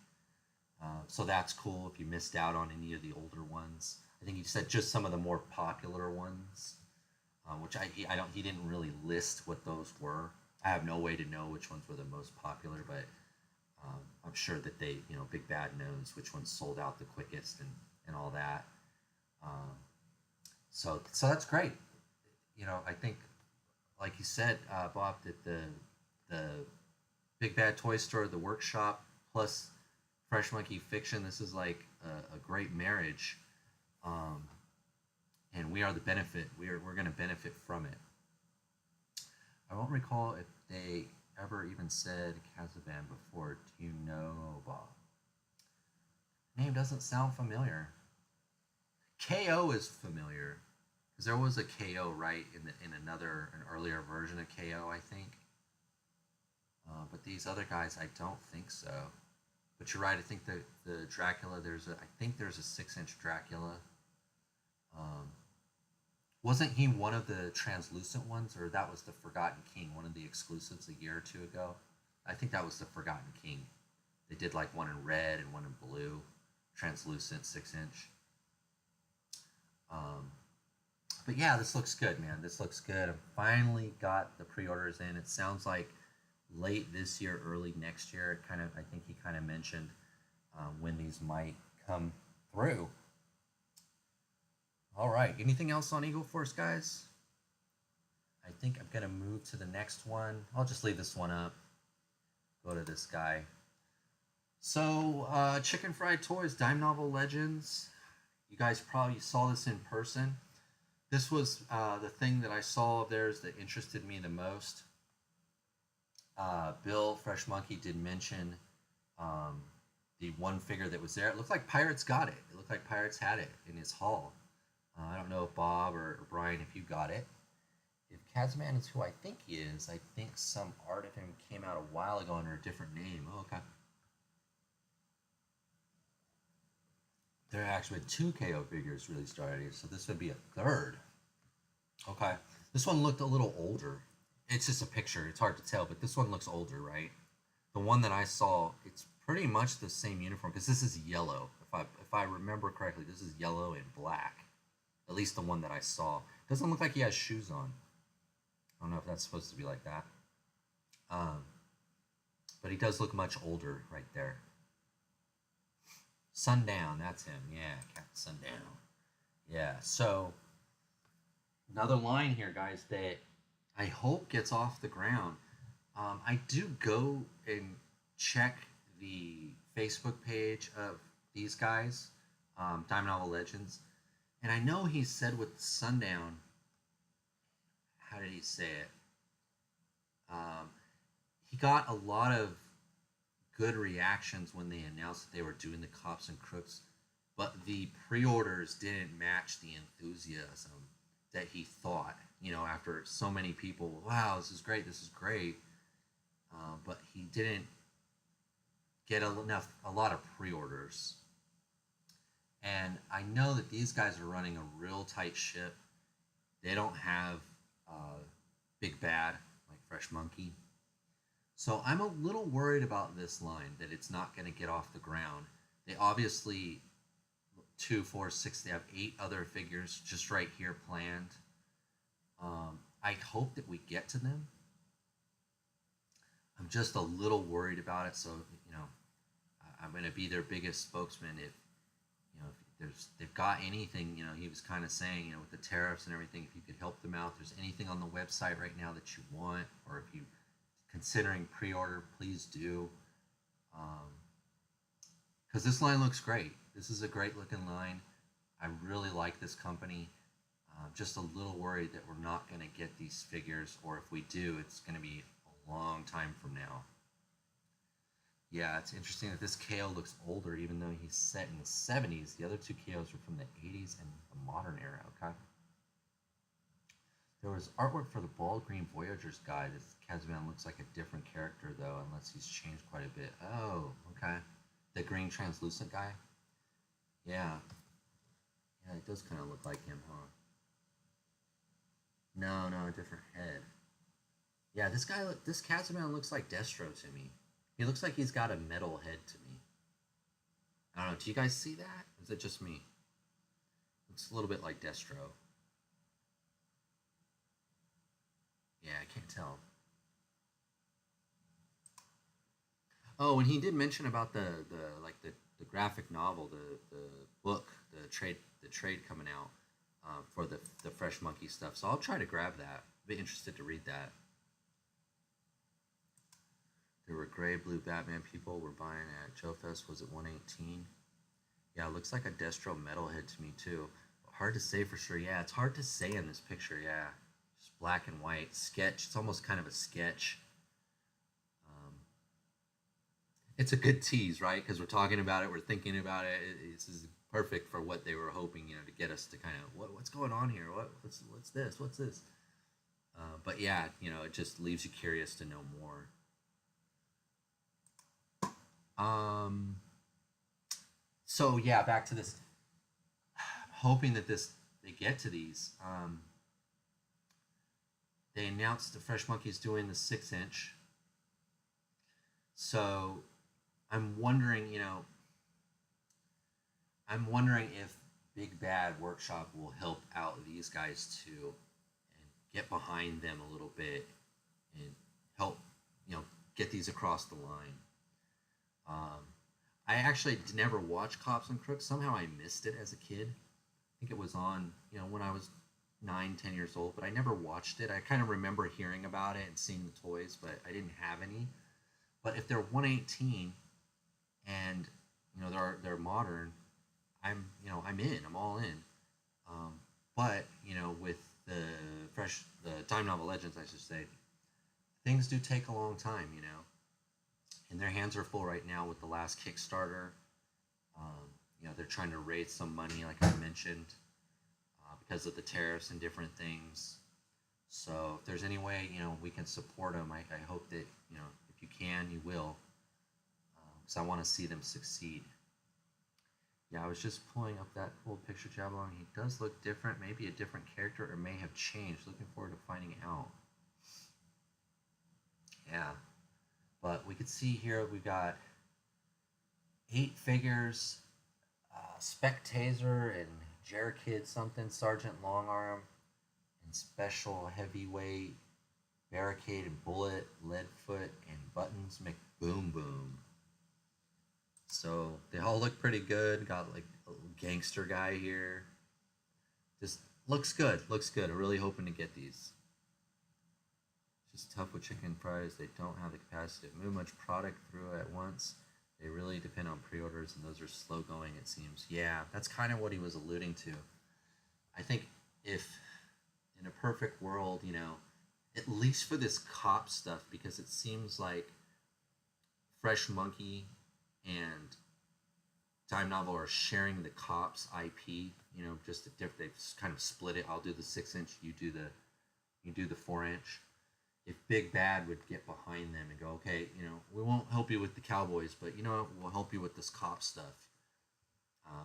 So that's cool if you missed out on any of the older ones. I think he said just some of the more popular ones, which I don't he didn't really list what those were. I have no way to know which ones were the most popular, but I'm sure that they, Big Bad knows which ones sold out the quickest and all that. Um, so that's great. I think, like you said, Bob, that the Big Bad Toy Store, the workshop, plus Fresh Monkey Fiction, this is like a great marriage, um, and we are the benefit. We're going to benefit from it. I won't recall if they ever even said Kazaban before. Do you know, Bob? Name doesn't sound familiar. KO is familiar because there was a KO right in an earlier version of KO, I think. But these other guys, I don't think so. But you're right. I think the Dracula. I think there's a 6-inch Dracula. Wasn't he one of the translucent ones, or that was the Forgotten King, one of the exclusives a year or two ago? I think that was the Forgotten King. They did like one in red and one in blue, translucent 6-inch. But yeah, this looks good, man. This looks good. I finally got the pre-orders in. It sounds like late this year, early next year. I think he kind of mentioned when these might come through. All right. Anything else on Eagle Force, guys? I think I'm gonna move to the next one. I'll just leave this one up. Go to this guy. So, Chicken Fried Toys, Dime Novel Legends. You guys probably saw this in person. This was the thing that I saw of theirs that interested me the most. Bill Fresh Monkey did mention the one figure that was there. It looked like Pirates got it. It looked like Pirates had it in his haul. I don't know if Bob or Brian, if you got it. If Kazman is who I think he is, I think some art of him came out a while ago under a different name. Oh, okay. There actually been 2 KO figures released already, so this would be a third. Okay. This one looked a little older. It's just a picture. It's hard to tell, but this one looks older, right? The one that I saw, it's pretty much the same uniform, because this is yellow. If I remember correctly, this is yellow and black. At least the one that I saw. Doesn't look like he has shoes on. I don't know if that's supposed to be like that. But he does look much older right there. Sundown, that's him. Yeah, Captain Sundown. Yeah, so another line here, guys, that I hope gets off the ground. I do go and check the Facebook page of these guys, Dime Novel Legends. And I know he said with Sundown, how did he say it? He got a lot of good reactions when they announced that they were doing the Cops and Crooks, but the pre-orders didn't match the enthusiasm that he thought. After so many people, wow, this is great, but he didn't get a lot of pre-orders. And I know that these guys are running a real tight ship. They don't have Big Bad like Fresh Monkey. So I'm a little worried about this line, that it's not going to get off the ground. They obviously, 2, 4, 6, they have 8 other figures just right here planned. I hope that we get to them. I'm just a little worried about it. So, I'm going to be their biggest spokesman if they've got anything, he was kind of saying, with the tariffs and everything, if you could help them out, if there's anything on the website right now that you want, or if you considering pre-order, please do. Because this line looks great. This is a great looking line. I really like this company. Just a little worried that we're not going to get these figures, or if we do, it's going to be a long time from now. Yeah, it's interesting that this KO looks older, even though he's set in the 70s. The other 2 KOs are from the 80s and the modern era, okay? There was artwork for the Bald Green Voyagers guy. This Kazman looks like a different character, though, unless he's changed quite a bit. Oh, okay. The green translucent guy? Yeah. Yeah, it does kind of look like him, huh? No, no, a different head. Yeah, this Casaman looks like Destro to me. He looks like he's got a metal head to me. I don't know. Do you guys see that? Is it just me? Looks a little bit like Destro. Yeah, I can't tell. Oh, and he did mention about the graphic novel, the book, the trade coming out for the Fresh Monkey stuff. So I'll try to grab that. Be interested to read that. There were gray blue Batman people were buying at Joe Fest. Was it 118? Yeah, it looks like a Destro metalhead to me too. Hard to say for sure. Yeah, it's hard to say in this picture. Yeah, just black and white sketch. It's almost kind of a sketch. Um, it's a good tease, right? Because we're talking about it, we're thinking about it. This is perfect for what they were hoping, to get us to kind of what's going on here. What's this? What's this? But yeah, it just leaves you curious to know more. So yeah, back to this. Hoping that they get to these. They announced the Fresh Monkeys doing the 6-inch. So I'm wondering, if Big Bad Workshop will help out these guys too, and get behind them a little bit, and help, get these across the line. I actually never watched Cops and Crooks. Somehow I missed it as a kid. I think it was on, when I was 9, 10 years old, but I never watched it. I kind of remember hearing about it and seeing the toys, but I didn't have any. But if they're 118 and they're modern, I'm all in. But with the Time Novel Legends, I should say, things do take a long time, and their hands are full right now with the last Kickstarter. They're trying to raise some money, like I mentioned, because of the tariffs and different things. So if there's any way, we can support them, I hope that, if you can, you will, because I want to see them succeed. Yeah, I was just pulling up that old picture, Jablon. He does look different, maybe a different character, or may have changed. Looking forward to finding out. Yeah. But we could see here we got 8 figures, Spectazer and Jerkid something, Sergeant Longarm, and Special Heavyweight, Barricade and Bullet, Leadfoot, and Buttons McBoom Boom. So they all look pretty good. Got like a little gangster guy here. Just looks good. Looks good. I'm really hoping to get these. Just tough with chicken fries. They don't have the capacity to move much product through at once. They really depend on pre-orders, and those are slow going, it seems. Yeah, that's kind of what he was alluding to. I think if in a perfect world, at least for this cop stuff, because it seems like Fresh Monkey and Time Novel are sharing the cops IP, just they've kind of split it. I'll do the 6-inch, you do the 4-inch. If Big Bad would get behind them and go, okay, we won't help you with the Cowboys, but we'll help you with this cop stuff,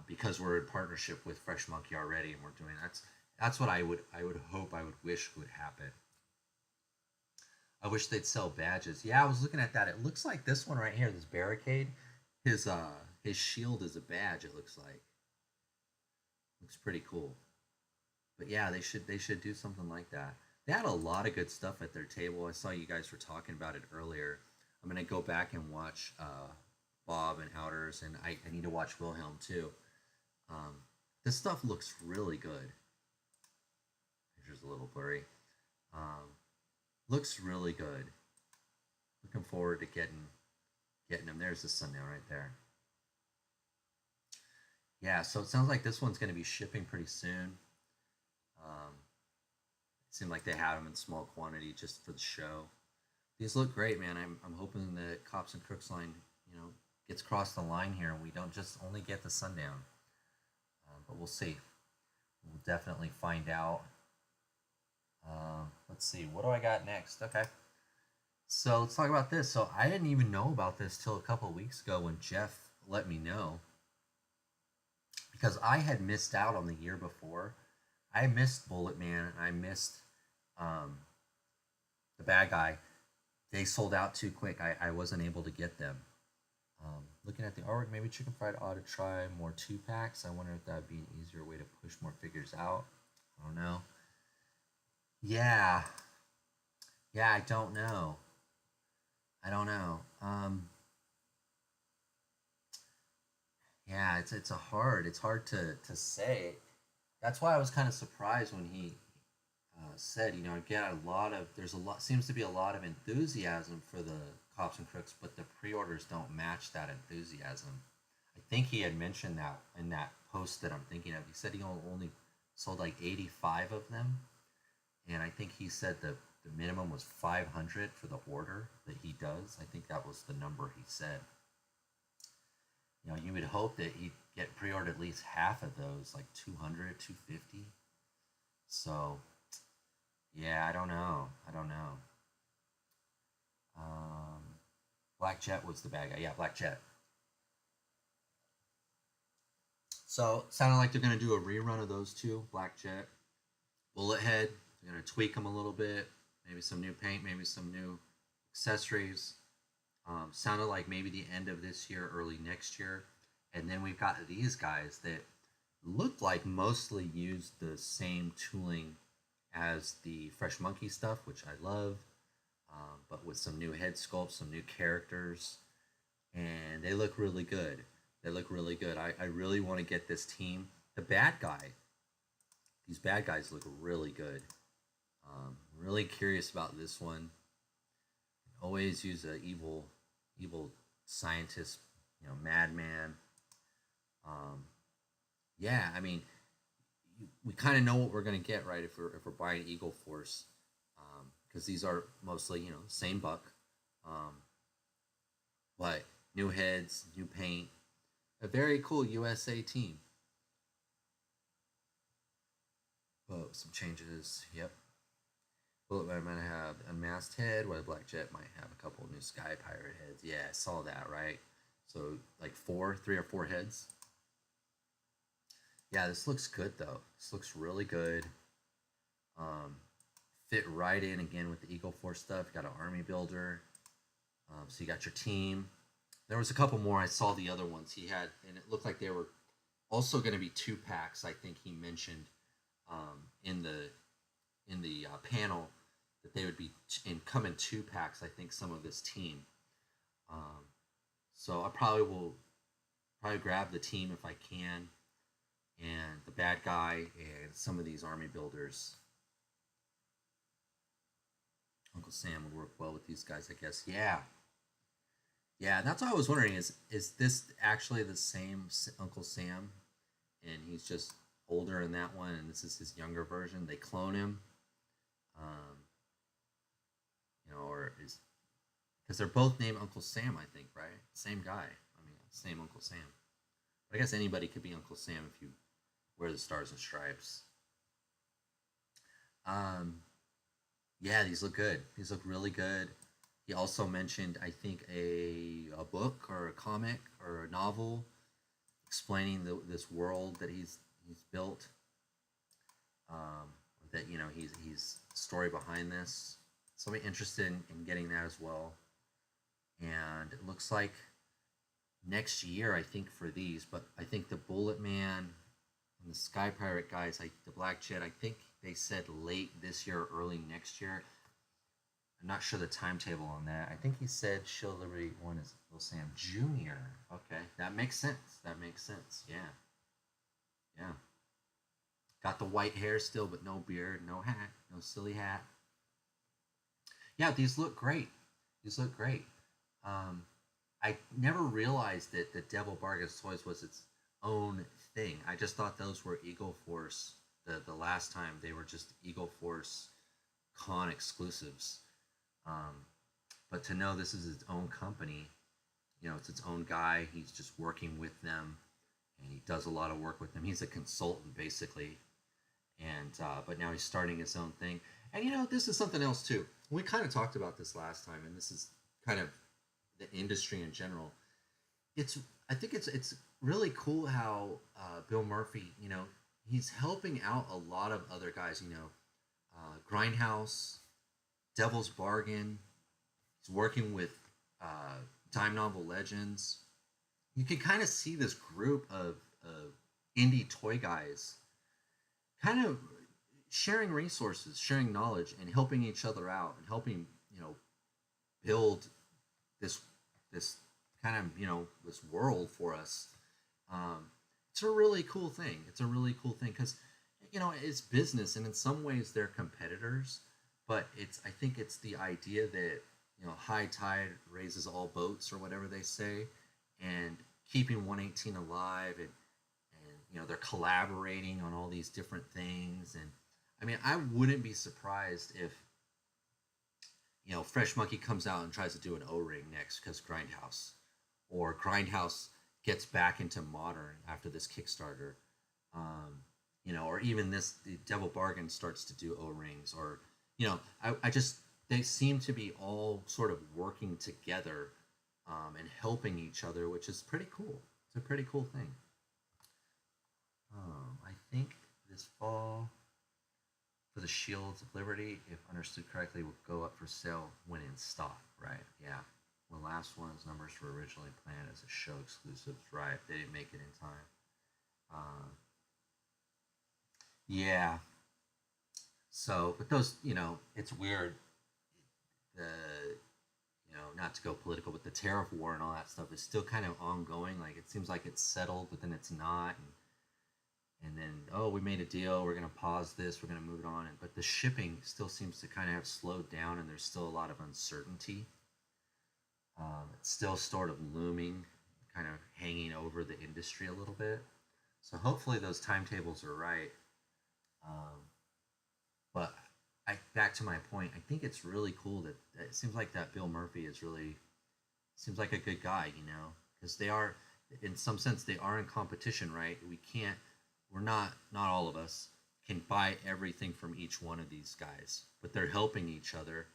because we're in partnership with Fresh Monkey already, and we're doing that's what I would hope, I would wish would happen. I wish they'd sell badges. Yeah, I was looking at that. It looks like this one right here, this Barricade, his shield is a badge. It looks like. Looks pretty cool. But yeah, they should do something like that. They had a lot of good stuff at their table. I saw you guys were talking about it earlier. I'm going to go back and watch Bob and Outers, and I need to watch Wilhelm too. This stuff looks really good. Picture's a little blurry. Looks really good. Looking forward to getting them. There's the sundown right there. Yeah, so it sounds like this one's going to be shipping pretty soon. It seemed like they had them in small quantity just for the show. These look great, man. I'm hoping the Cops and Crooks line, gets across the line here, and we don't just only get the sundown. But we'll see. We'll definitely find out. Let's see. What do I got next? Okay. So let's talk about this. So I didn't even know about this till a couple of weeks ago when Jeff let me know. because I had missed out on the year before. I missed Bullet Man and I missed um, the Bad Guy. They sold out too quick. I wasn't able to get them. Looking at the artwork, maybe Chicken Fried ought to try more 2 packs. I wonder if that would be an easier way to push more figures out. I don't know. Yeah, yeah, I don't know. I don't know. Yeah, it's hard to say. That's why I was kind of surprised when he said, you know, again, there's a lot, seems to be a lot of enthusiasm for the Cops and Crooks, but the pre-orders don't match that enthusiasm. I think he had mentioned that in that post that I'm thinking of. He said he only sold like 85 of them, and I think he said the minimum was 500 for the order that he does. I think that was the number he said. You know, you would hope that he'd get pre-ordered at least half of those, like 200, 250. So, yeah, I don't know. I don't know. Black Jet was the bad guy. Yeah, Black Jet. So, sounded like they're going to do a rerun of those two, Black Jet, Bullet Head. They're going to tweak them a little bit. Maybe some new paint, maybe some new accessories. Sounded like maybe the end of this year, early next year. And then we've got these guys that looked like mostly used the same tooling as the Fresh Monkey stuff, which I love, but with some new head sculpts, some new characters, and they look really good. They look really good. I really want to get this team. The bad guy, these bad guys look really good. Really curious about this one. Always use a evil scientist, you know, madman. Yeah, I mean, we kind of know what we're gonna get, right? If we're buying Eagle Force, because these are mostly, you know, same buck, um, but new heads, new paint, a very cool USA team. Oh, some changes. Yep. Bullet Man might have unmasked head, while Black Jet might have a couple new Sky Pirate heads. Yeah, I saw that, right? So like 3 or 4 heads. Yeah, this looks good though. This looks really good. Um, Fit right in again with the Eagle Force stuff. You got an army builder. So you got your team. There was a couple more. I saw the other ones he had, and it looked like they were also going to be 2 packs. I think he mentioned in the panel that they would be come in 2 packs. I think some of this team. So I probably will grab the team if I can, and the bad guy and some of these army builders. Uncle Sam would work well with these guys, I guess. Yeah, yeah. That's what I was wondering. Is this actually the same Uncle Sam, and he's just older in that one, and this is his younger version? They clone him, um, you know, or is because they're both named Uncle Sam, I think, right? Same guy. I mean, same Uncle Sam. But I guess anybody could be Uncle Sam if you wear the stars and stripes. Um, yeah, these look good. These look really good. He also mentioned, I think, a book or a comic or a novel explaining this world that he's built. Um, that, you know, he's story behind this. So I'm interested in getting that as well. And it looks like next year, I think, for these, but I think the Bullet Man and the Sky Pirate guys, the Black Jet, I think they said late this year or early next year. I'm not sure the timetable on that. I think he said Shield Liberty 1 is Will Sam Jr. Okay, that makes sense. That makes sense. Yeah. Yeah. Got the white hair still, but no beard, no hat, no silly hat. Yeah, these look great. These look great. I never realized that the Devil Bargains Toys was its own thing. I just thought those were Eagle Force. The last time they were just Eagle Force con exclusives. But to know this is its own company, you know, it's its own guy. He's just working with them, and he does a lot of work with them. He's a consultant basically, and but now he's starting his own thing. And you know, this is something else too. We kind of talked about this last time, and this is kind of the industry in general. it's I think it's really cool how Bill Murphy, he's helping out a lot of other guys. Grindhouse, Devil's Bargain. He's working with Dime Novel Legends. You can kind of see this group of indie toy guys kind of sharing resources, sharing knowledge, and helping each other out, and helping build this this kind of this world for us. Um, it's a really cool thing. It's a really cool thing because it's business, and in some ways they're competitors, but I think it's the idea that high tide raises all boats, or whatever they say, and keeping 118 alive, and they're collaborating on all these different things. And I mean, I wouldn't be surprised if Fresh Monkey comes out and tries to do an O-ring next because Grindhouse, or Grindhouse gets back into modern after this Kickstarter, or even the Devil Bargain starts to do O-rings, or I just they seem to be all sort of working together, and helping each other, which is pretty cool. It's a pretty cool thing. I think this fall for the Shields of Liberty, if understood correctly, will go up for sale when in stock, right? Yeah. The last one's numbers were originally planned as a show exclusive, right? They didn't make it in time. Yeah. So, but those, it's weird. The, not to go political, but the tariff war and all that stuff is still kind of ongoing. Like, it seems like it's settled, but then it's not. And then, oh, we made a deal, we're going to pause this, we're going to move it on. But the shipping still seems to kind of have slowed down, and there's still a lot of uncertainty. It's still sort of looming, kind of hanging over the industry a little bit. So hopefully those timetables are right. But back to my point, I think it's really cool that it seems like that Bill Murphy seems like a good guy, because they are, in some sense, they are in competition, right? We're not all of us can buy everything from each one of these guys, but they're helping each other,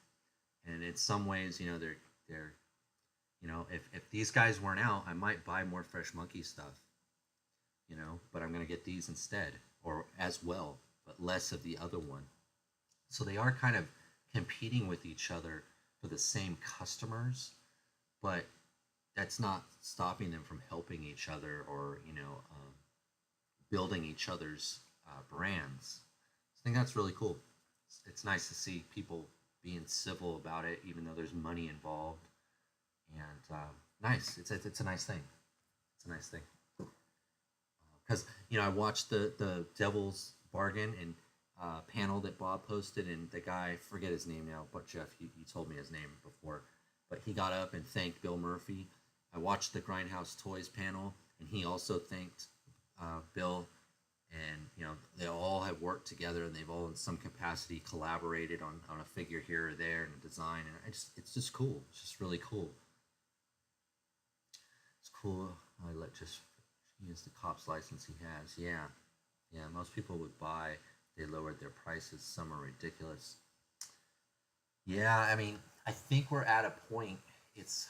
and in some ways, they're if these guys weren't out, I might buy more Fresh Monkey stuff, but I'm gonna get these instead, or as well, but less of the other one. So they are kind of competing with each other for the same customers, but that's not stopping them from helping each other, or building each other's brands. I think that's really cool. It's nice to see people being civil about it, even though there's money involved. And nice. It's a nice thing. It's a nice thing. Because I watched the Devil's Bargain and panel that Bob posted, and the guy, forget his name now, but Jeff, you told me his name before, but he got up and thanked Bill Murphy. I watched the Grindhouse Toys panel, and he also thanked Bill, and they all have worked together, and they've all in some capacity collaborated on a figure here or there and a design, and it's just cool. It's just really cool. It's cool. I just use the cops license he has. Yeah. Most people would buy. They lowered their prices. Some are ridiculous. Yeah, I mean, I think we're at a point. It's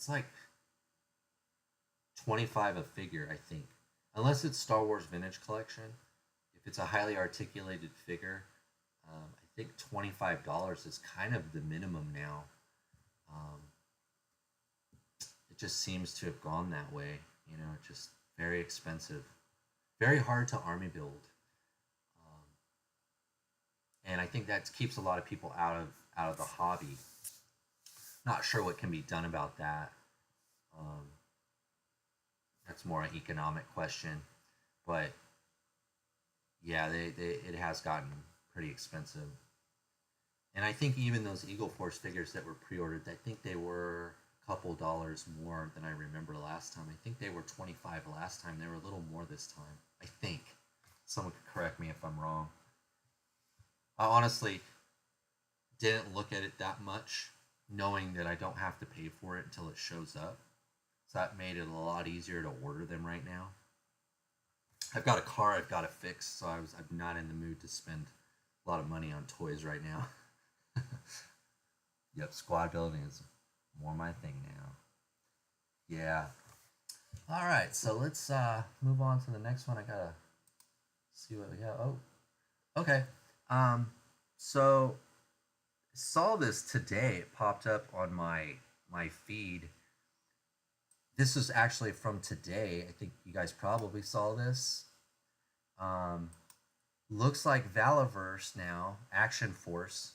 like 25 a figure, I think. Unless it's Star Wars Vintage Collection. If it's a highly articulated figure, I think $25 is kind of the minimum now. It just seems to have gone that way. Just very expensive. Very hard to army build. And I think that keeps a lot of people out of the hobby. Not sure what can be done about that. That's more an economic question, but yeah, it has gotten pretty expensive. And I think even those Eagle Force figures that were pre-ordered, I think they were a couple dollars more than I remember last time. I think they were 25 last time. They were a little more this time, I think. Someone could correct me if I'm wrong. I honestly didn't look at it that much, knowing that I don't have to pay for it until it shows up. So that made it a lot easier to order them right now. I've got a car I've got to fix, so I'm not in the mood to spend a lot of money on toys right now. Yep, squad building is more my thing now. Yeah. All right, so let's move on to the next one. I gotta see what we got. Oh, okay. Um, so saw this today. It popped up on my feed. This is actually from today. I think you guys probably saw this. Um, looks like Valaverse now, Action Force.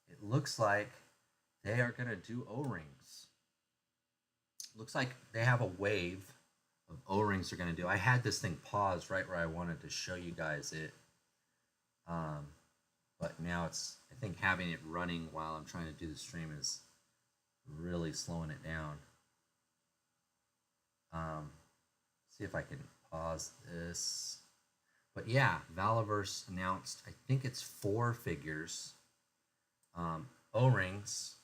It looks like they are gonna do O-rings. Looks like they have a wave of O-rings they're gonna do. I had this thing paused right where I wanted to show you guys it. Um, but now it's, I think having it running while I'm trying to do the stream is really slowing it down. See if I can pause this. But yeah, Valaverse announced, I think it's 4 figures, O-rings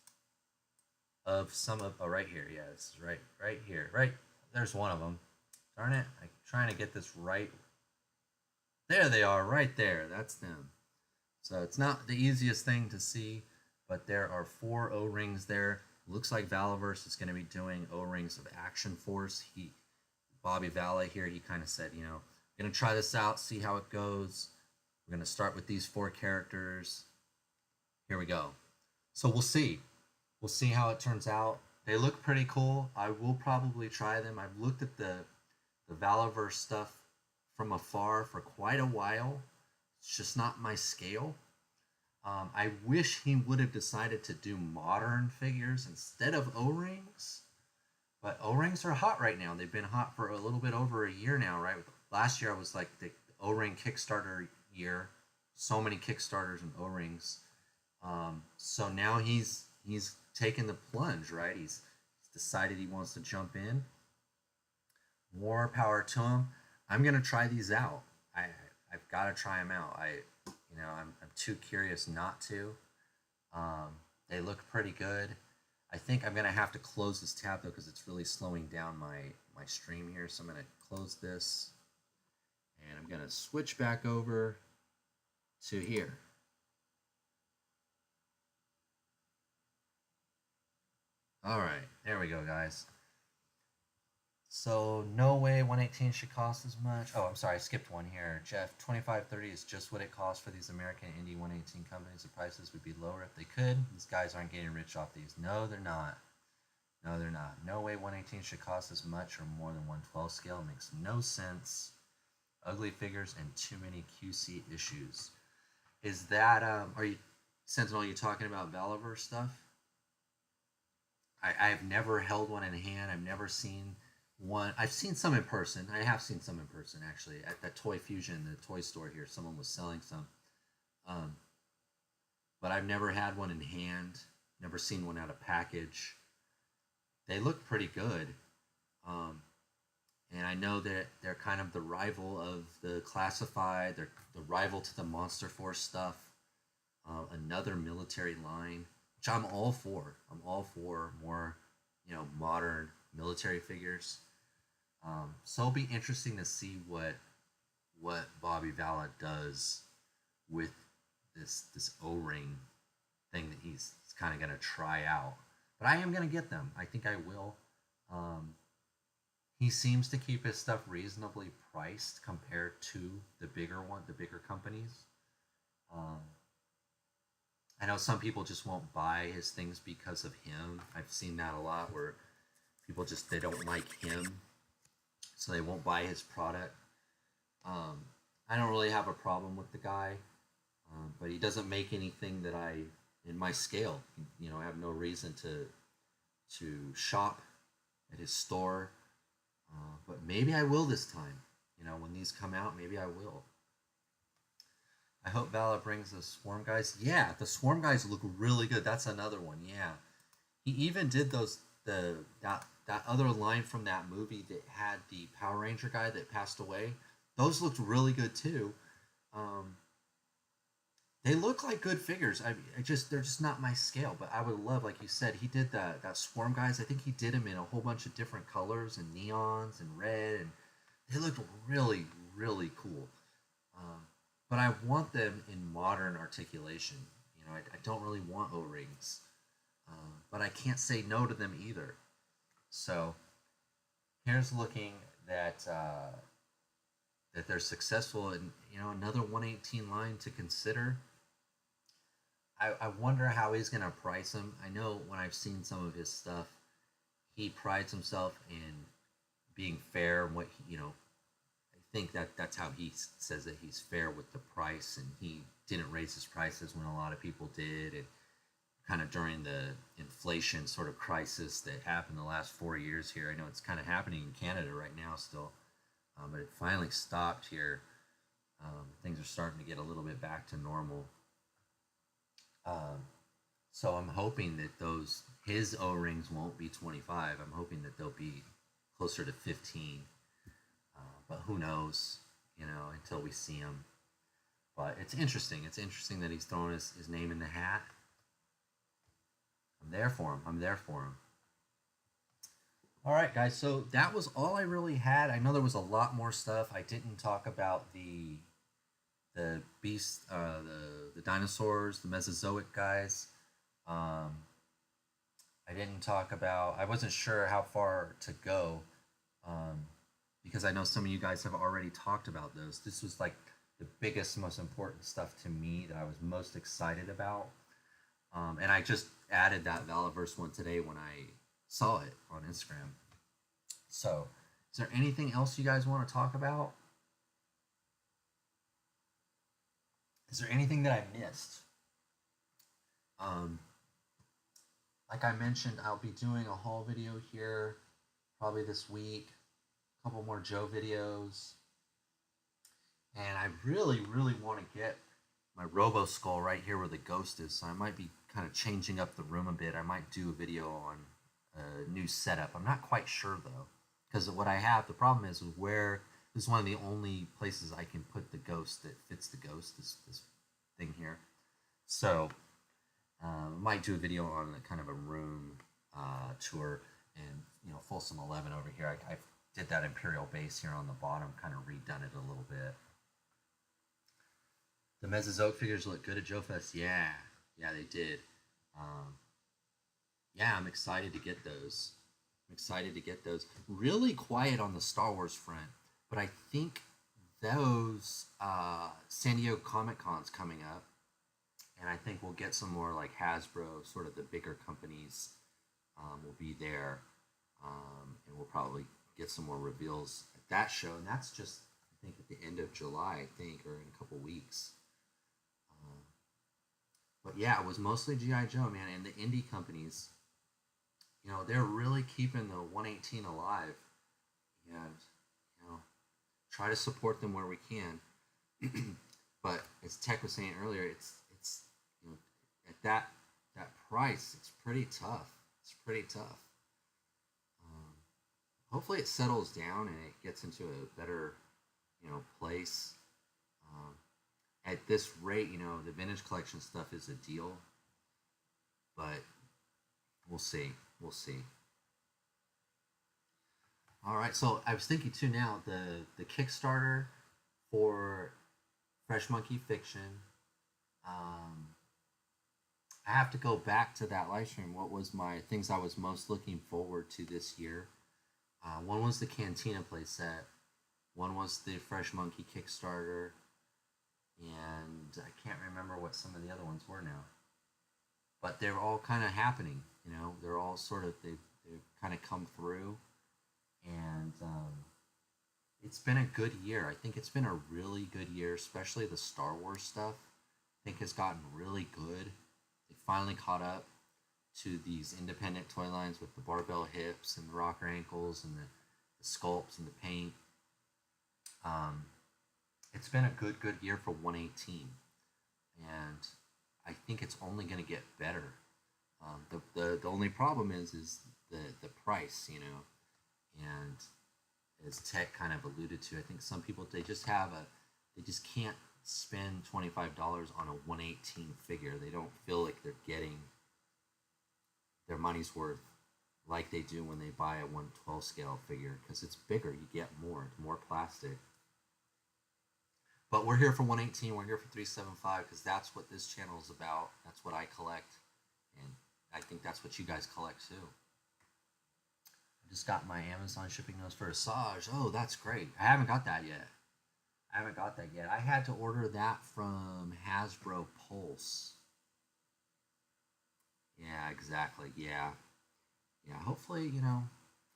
of some of, oh, right here, yeah, this is right here, right, there's one of them. Darn it, I'm trying to get this right. There they are, right there, that's them. So it's not the easiest thing to see, but there are 4 O-rings there. Looks like Valaverse is going to be doing O-rings of Action Force. Bobby Vala here, he kind of said, you know, I'm going to try this out, see how it goes. We're going to start with these 4 characters. Here we go. So we'll see. We'll see how it turns out. They look pretty cool. I will probably try them. I've looked at the Valaverse stuff from afar for quite a while. It's just not my scale. I wish he would have decided to do modern figures instead of O-rings. But O-rings are hot right now. They've been hot for a little bit over a year now, right? Last year was like the O-ring Kickstarter year. So many Kickstarters and O-rings. So now he's taken the plunge, right? He's decided he wants to jump in. More power to him. I'm gonna try these out. I've got to try them out. I'm too curious not to. They look pretty good. I think I'm gonna have to close this tab though because it's really slowing down my stream here. So I'm gonna close this, and I'm gonna switch back over to here. All right, there we go, guys. So no way 118 should cost as much. Oh, I'm sorry, I skipped one here. Jeff, 2530 is just what it costs for these American indie 118 companies. The prices would be lower if they could. These guys aren't getting rich off these. No, they're not. No, they're not. No way 118 should cost as much or more than 112 scale. It makes no sense. Ugly figures and too many QC issues. Is that are you, Sentinel, you talking about Valaverse stuff? I've never held one in hand. I've never seen one. I've seen some in person. I have seen some in person actually at that Toy Fusion, the toy store here. Someone was selling some, but I've never had one in hand. Never seen one out of package. They look pretty good, and I know that they're kind of the rival of the Classified. They're the rival to the Monster Force stuff. Another military line, which I'm all for. I'm all for more, modern military figures. So it'll be interesting to see what Bobby Vala does with this O-ring thing that he's kind of gonna try out. But I am gonna get them. I think I will. He seems to keep his stuff reasonably priced compared to the bigger companies. I know some people just won't buy his things because of him. I've seen that a lot where people they don't like him, so they won't buy his product. I don't really have a problem with the guy, but he doesn't make anything that in my scale. I have no reason to shop at his store, but maybe I will this time. When these come out, maybe I will. I hope Vala brings the Swarm guys. Yeah, the Swarm guys look really good. That's another one. Yeah, he even did that other line from that movie that had the Power Ranger guy that passed away. Those looked really good too. They look like good figures. They're just not my scale. But I would love, like you said, he did that Swarm guys. I think he did them in a whole bunch of different colors and neons and red, and they looked really, really cool. But I want them in modern articulation. I don't really want O-rings, but I can't say no to them either. So here's looking that that they're successful, and another 118 line to consider. I wonder how he's gonna price them. I know when I've seen some of his stuff, he prides himself in being fair. And what I think that's how he says that he's fair with the price, and he didn't raise his prices when a lot of people did, and kind of during the inflation sort of crisis that happened the last 4 years here. I know it's kind of happening in Canada right now still, but it finally stopped here. Things are starting to get a little bit back to normal. So I'm hoping that his O-rings won't be 25. I'm hoping that they'll be closer to 15. But who knows, until we see him. But it's interesting. It's interesting that he's throwing his name in the hat. I'm there for him. All right, guys. So that was all I really had. I know there was a lot more stuff. I didn't talk about the beast, the dinosaurs, the Mesozoic guys. I didn't talk about. I wasn't sure how far to go, because I know some of you guys have already talked about those. This was like the biggest, most important stuff to me that I was most excited about. And I just added that Valaverse one today when I saw it on Instagram. So, is there anything else you guys want to talk about? Is there anything that I missed? Like I mentioned, I'll be doing a haul video here probably this week. A couple more Joe videos. And I really, really want to get my Robo Skull right here where the ghost is. So I might be kind of changing up the room a bit. I might do a video on a new setup. I'm not quite sure though, because what I have, the problem is where this is one of the only places I can put the ghost that fits the ghost. This thing here. So might do a video on a kind of a room tour, and Folsom 11 over here. I did that Imperial base here on the bottom, kind of redone it a little bit. The Mesozoic figures look good at Joe Fest. Yeah, they did. Yeah, I'm excited to get those. Really quiet on the Star Wars front, but I think those San Diego Comic Con's coming up, and I think we'll get some more like Hasbro, sort of the bigger companies will be there, and we'll probably get some more reveals at that show, and that's just I think at the end of July, I think, or in a couple weeks. But yeah, it was mostly G.I. Joe, man, and the indie companies, they're really keeping the 118 alive, and try to support them where we can. But as Tech was saying earlier, it's at that price, it's pretty tough. Hopefully it settles down and it gets into a better place. At this rate, the vintage collection stuff is a deal, but we'll see. All right, so I was thinking too now, the Kickstarter for Fresh Monkey Fiction. I have to go back to that live stream. What was my things I was most looking forward to this year? One was the Cantina playset. One was the Fresh Monkey Kickstarter. And I can't remember what some of the other ones were now. But they're all kind of happening, They're all sort of, they've kind of come through. And it's been a good year. I think it's been a really good year, especially the Star Wars stuff. I think has gotten really good. They finally caught up to these independent toy lines with the barbell hips and the rocker ankles and the sculpts and the paint. It's been a good year for 118, and I think it's only going to get better. The only problem is the price, and as Tech kind of alluded to, I think some people they just can't spend $25 on a 118 figure. They don't feel like they're getting their money's worth like they do when they buy a 112 scale figure, because it's bigger, you get more plastic. But we're here for 118, we're here for 375, because that's what this channel is about. That's what I collect, and I think that's what you guys collect too. I just got my Amazon shipping notes for Asajj. Oh, that's great. I haven't got that yet. I had to order that from Hasbro Pulse. Yeah, exactly. Yeah. Yeah, hopefully,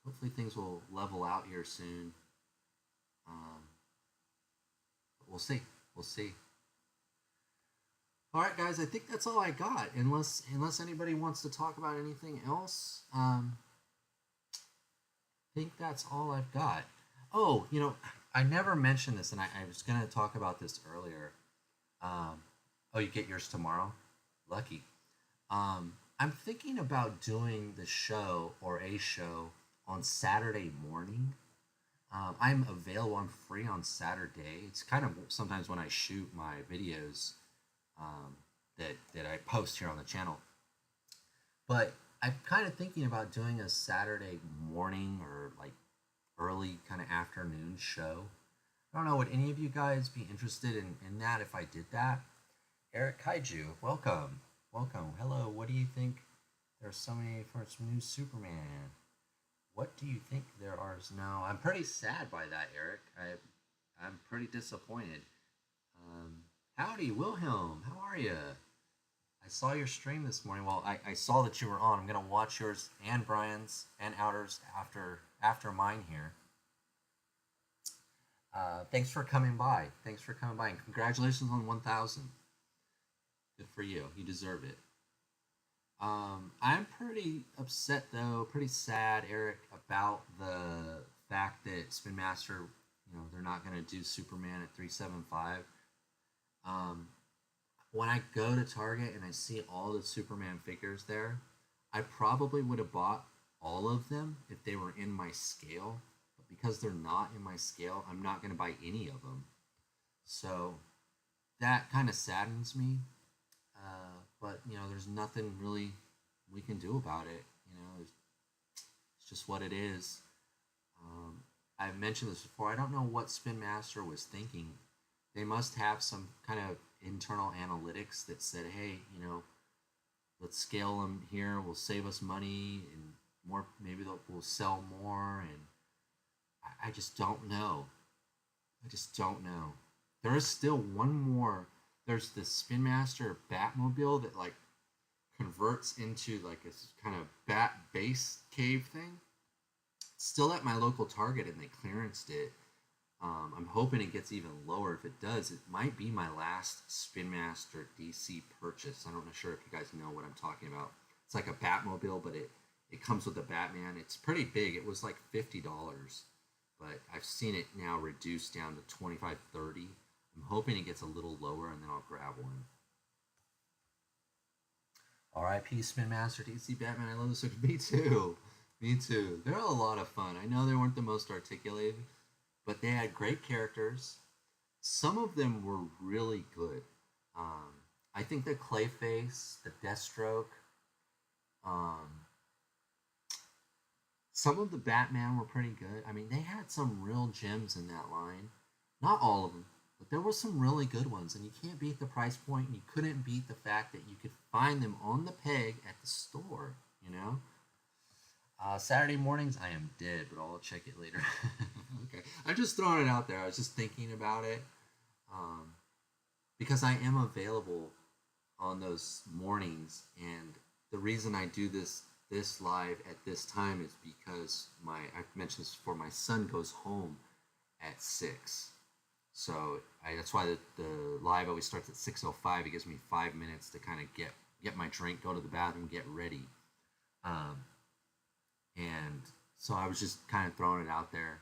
hopefully things will level out here soon. Um, we'll see. We'll see. All right, guys. I think that's all I got. Unless anybody wants to talk about anything else, I think that's all I've got. Oh, I never mentioned this, and I was gonna talk about this earlier. Oh, you get yours tomorrow? Lucky. I'm thinking about doing the show or a show on Saturday morning. I'm available. I'm free on Saturday. It's kind of sometimes when I shoot my videos that I post here on the channel. But I'm kind of thinking about doing a Saturday morning or like early kind of afternoon show. I don't know. Would any of you guys be interested in that if I did that? Eric Kaiju, welcome. Welcome. Hello. What do you think? There's so many for some new Superman. What do you think there are? No, I'm pretty sad by that, Eric. I'm pretty disappointed. Howdy, Wilhelm. How are you? I saw your stream this morning. Well, I saw that you were on. I'm gonna watch yours and Brian's and Outer's after mine here. Thanks for coming by. Thanks for coming by, and congratulations on 1,000. Good for you. You deserve it. I'm pretty upset though, pretty sad, Eric, about the fact that Spin Master, they're not gonna do Superman at 375. When I go to Target and I see all the Superman figures there, I probably would have bought all of them if they were in my scale. But because they're not in my scale, I'm not going to buy any of them. So that kind of saddens me. But, there's nothing really we can do about it. It's just what it is. I've mentioned this before. I don't know what Spin Master was thinking. They must have some kind of internal analytics that said, hey, let's scale them here. We'll save us money and more. Maybe we'll sell more. And I just don't know. There is still one more. There's this Spin Master Batmobile that like converts into like a kind of bat base cave thing. It's still at my local Target and they clearanced it. I'm hoping it gets even lower. If it does, it might be my last Spin Master DC purchase. I'm not sure if you guys know what I'm talking about. It's like a Batmobile, but it comes with a Batman. It's pretty big. It was like $50, but I've seen it now reduced down to $25, $30. I'm hoping it gets a little lower, and then I'll grab one. R.I.P. Spin Master DC Batman. I love this. Me too. Me too. They're a lot of fun. I know they weren't the most articulated, but they had great characters. Some of them were really good. I think the Clayface, the Deathstroke, some of the Batman were pretty good. I mean, they had some real gems in that line. Not all of them, but there were some really good ones. And you can't beat the price point, and you couldn't beat the fact that you could find them on the peg at the store, Saturday mornings, I am dead, but I'll check it later. Okay, I'm just throwing it out there. I was just thinking about it because I am available on those mornings, and the reason I do this live at this time is because I've mentioned this before. My son goes home at 6, so that's why the live always starts at 6:05. It gives me 5 minutes to kind of get my drink, go to the bathroom, get ready. And so I was just kind of throwing it out there.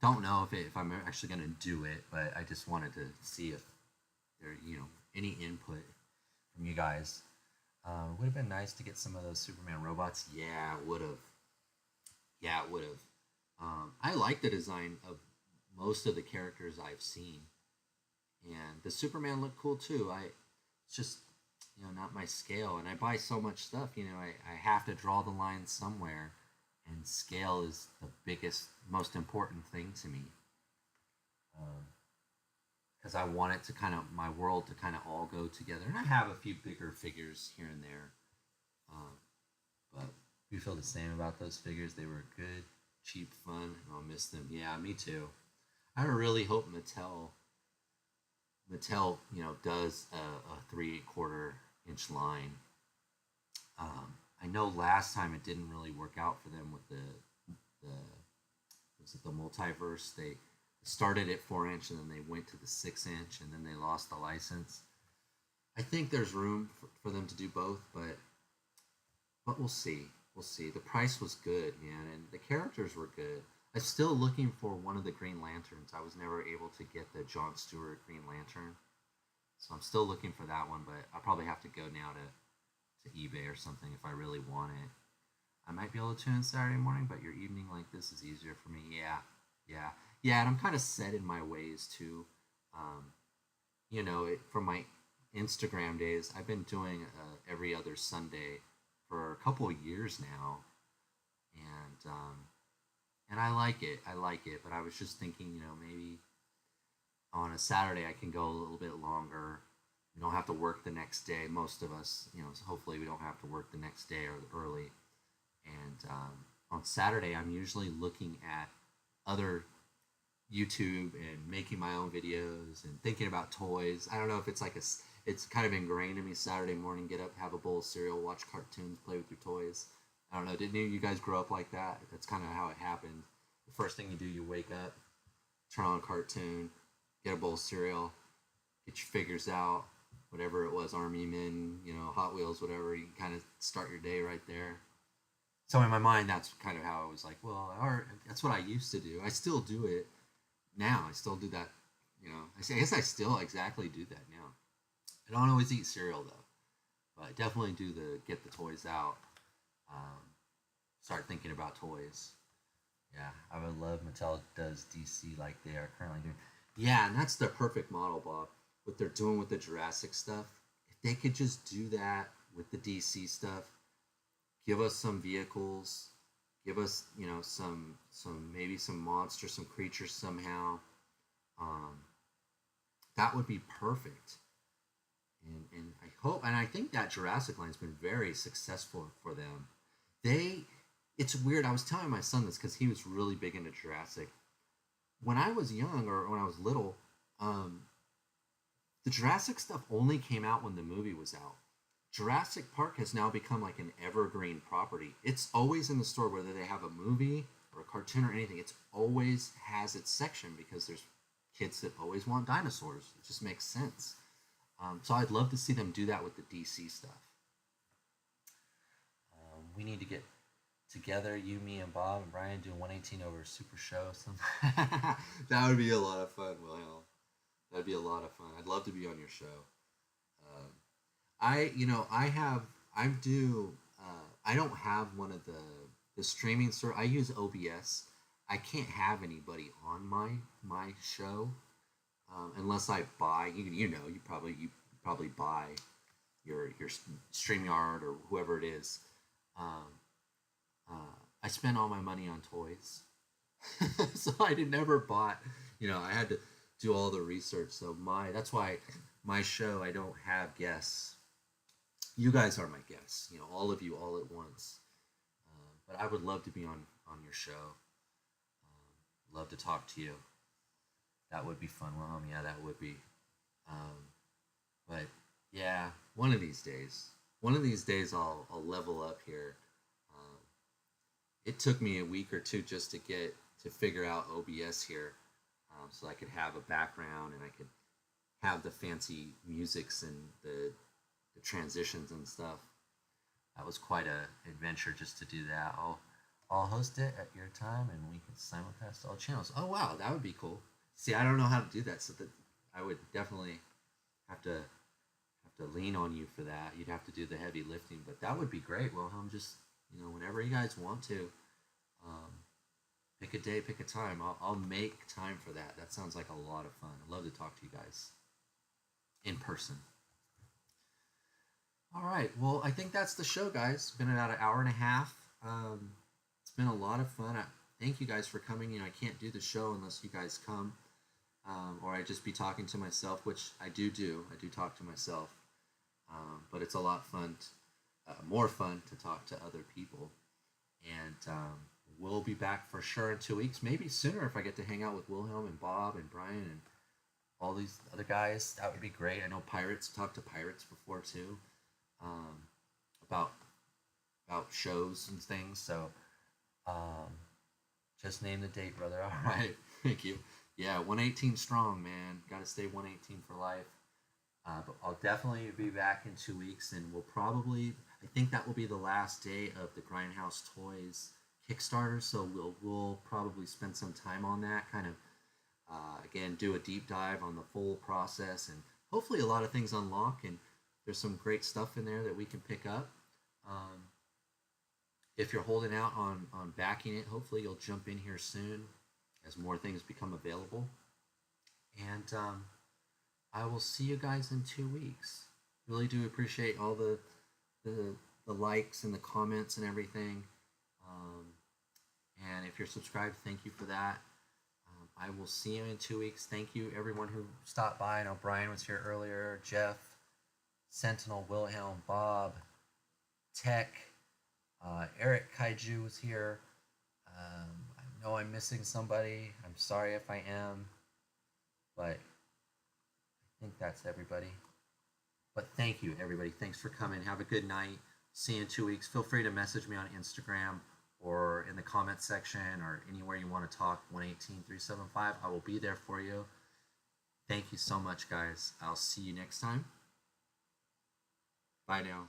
Don't know if I'm actually going to do it, but I just wanted to see if there, any input from you guys. Would have been nice to get some of those Superman robots. Yeah, it would have. I like the design of most of the characters I've seen, and the Superman looked cool too. It's just not my scale, and I buy so much stuff. I have to draw the line somewhere, and scale is the biggest, most important thing to me. Because I want it to my world to all go together. And I have a few bigger figures here and there. But You feel the same about those figures? They were good, cheap, fun. I'll miss them. Yeah, me too. I really hope Mattel, does a 3/4 inch line. I know last time it didn't really work out for them with the was it the multiverse? They started at 4 inch and then they went to the 6 inch and then they lost the license. I think there's room for them to do both, but we'll see. We'll see. The price was good, man, and the characters were good. I'm still looking for one of the Green Lanterns. I was never able to get the John Stewart Green Lantern, so I'm still looking for that one. But I'll probably have to go now to eBay or something if I really want it. I might be able to tune in Saturday morning, but your evening like this is easier for me. Yeah, and I'm kind of set in my ways too. From my Instagram days, I've been doing every other Sunday for a couple of years now, and I like it. I like it, but I was just thinking, maybe on a Saturday I can go a little bit longer. We don't have to work the next day. Most of us, so hopefully we don't have to work the next day or early. And on Saturday, I'm usually looking at other YouTube and making my own videos and thinking about toys. I don't know if it's it's kind of ingrained in me. Saturday morning, get up, have a bowl of cereal, watch cartoons, play with your toys. I don't know. Didn't you guys grow up like that? That's kind of how it happened. The first thing you do, you wake up, turn on a cartoon, get a bowl of cereal, get your figures out, whatever it was, Army Men, Hot Wheels, whatever. You kind of start your day right there. So in my mind, that's kind of how I was like, well, that's what I used to do. I still do it now. I still do that. I guess I still exactly do that now. I don't always eat cereal though, but I definitely do get the toys out. Start thinking about toys. Yeah, I would love Mattel does DC like they are currently doing. Yeah, and that's the perfect model, Bob. What they're doing with the Jurassic stuff. If they could just do that with the DC stuff, give us some vehicles, give us some maybe some monsters, some creatures somehow. That would be perfect. And I hope, and I think that Jurassic line's been very successful for them. It's weird. I was telling my son this because he was really big into Jurassic. When I was young or when I was little, the Jurassic stuff only came out when the movie was out. Jurassic Park has now become like an evergreen property. It's always in the store, whether they have a movie or a cartoon or anything. It's always has its section because there's kids that always want dinosaurs. It just makes sense. So I'd love to see them do that with the DC stuff. We need to get together, you, me, and Bob and Brian, do 118 over a Super Show. That would be a lot of fun, Wilhelm. That'd be a lot of fun. I'd love to be on your show. I don't have one of the streaming service. I use OBS. I can't have anybody on my show unless I buy. You probably buy your StreamYard or whoever it is. I spent all my money on toys, so I never bought. I had to do all the research. So that's why my show I don't have guests. You guys are my guests. All of you all at once. But I would love to be on your show. Love to talk to you. That would be fun. Well, yeah, that would be. But yeah, one of these days I'll level up here. It took me a week or two just to figure out OBS here, so I could have a background and I could have the fancy musics and the transitions and stuff. That was quite a adventure just to do that. I'll host it at your time and we can simulcast all channels. Oh wow, that would be cool. See, I don't know how to do that, so that I would definitely have to lean on you for that. You'd have to do the heavy lifting, but that would be great. Wilhelm, just whenever you guys want to, pick a day, pick a time. I'll make time for that. That sounds like a lot of fun. I'd love to talk to you guys in person. All right. Well, I think that's the show, guys. It's been about an hour and a half. It's been a lot of fun. Thank you guys for coming. I can't do the show unless you guys come, or I just be talking to myself, which I do. I do talk to myself, but it's a lot fun. More fun to talk to other people. And we'll be back for sure in 2 weeks, maybe sooner if I get to hang out with Wilhelm and Bob and Brian and all these other guys. That would be great. I know Pirates, talked to Pirates before too, um, about shows and things. So just name the date, brother. All right, thank you. Yeah, 118 strong, man. Got to stay 118 for life. But I'll definitely be back in 2 weeks, and we'll probably, I think that will be the last day of the Grindhouse Toys Kickstarter. So we'll probably spend some time on that, kind of again do a deep dive on the full process, and hopefully a lot of things unlock. And there's some great stuff in there that we can pick up. If you're holding out on backing it, hopefully you'll jump in here soon as more things become available. And I will see you guys in 2 weeks. Really do appreciate all the likes and the comments and everything. And if you're subscribed, thank you for that. I will see you in 2 weeks. Thank you everyone who stopped by. I know Brian was here earlier, Jeff, Sentinel, Wilhelm, Bob, Tech, Eric Kaiju was here. I know I'm missing somebody. I'm sorry if I am, but I think that's everybody. But thank you, everybody. Thanks for coming. Have a good night. See you in 2 weeks. Feel free to message me on Instagram or in the comment section or anywhere you want to talk. 118-375. I will be there for you. Thank you so much, guys. I'll see you next time. Bye now.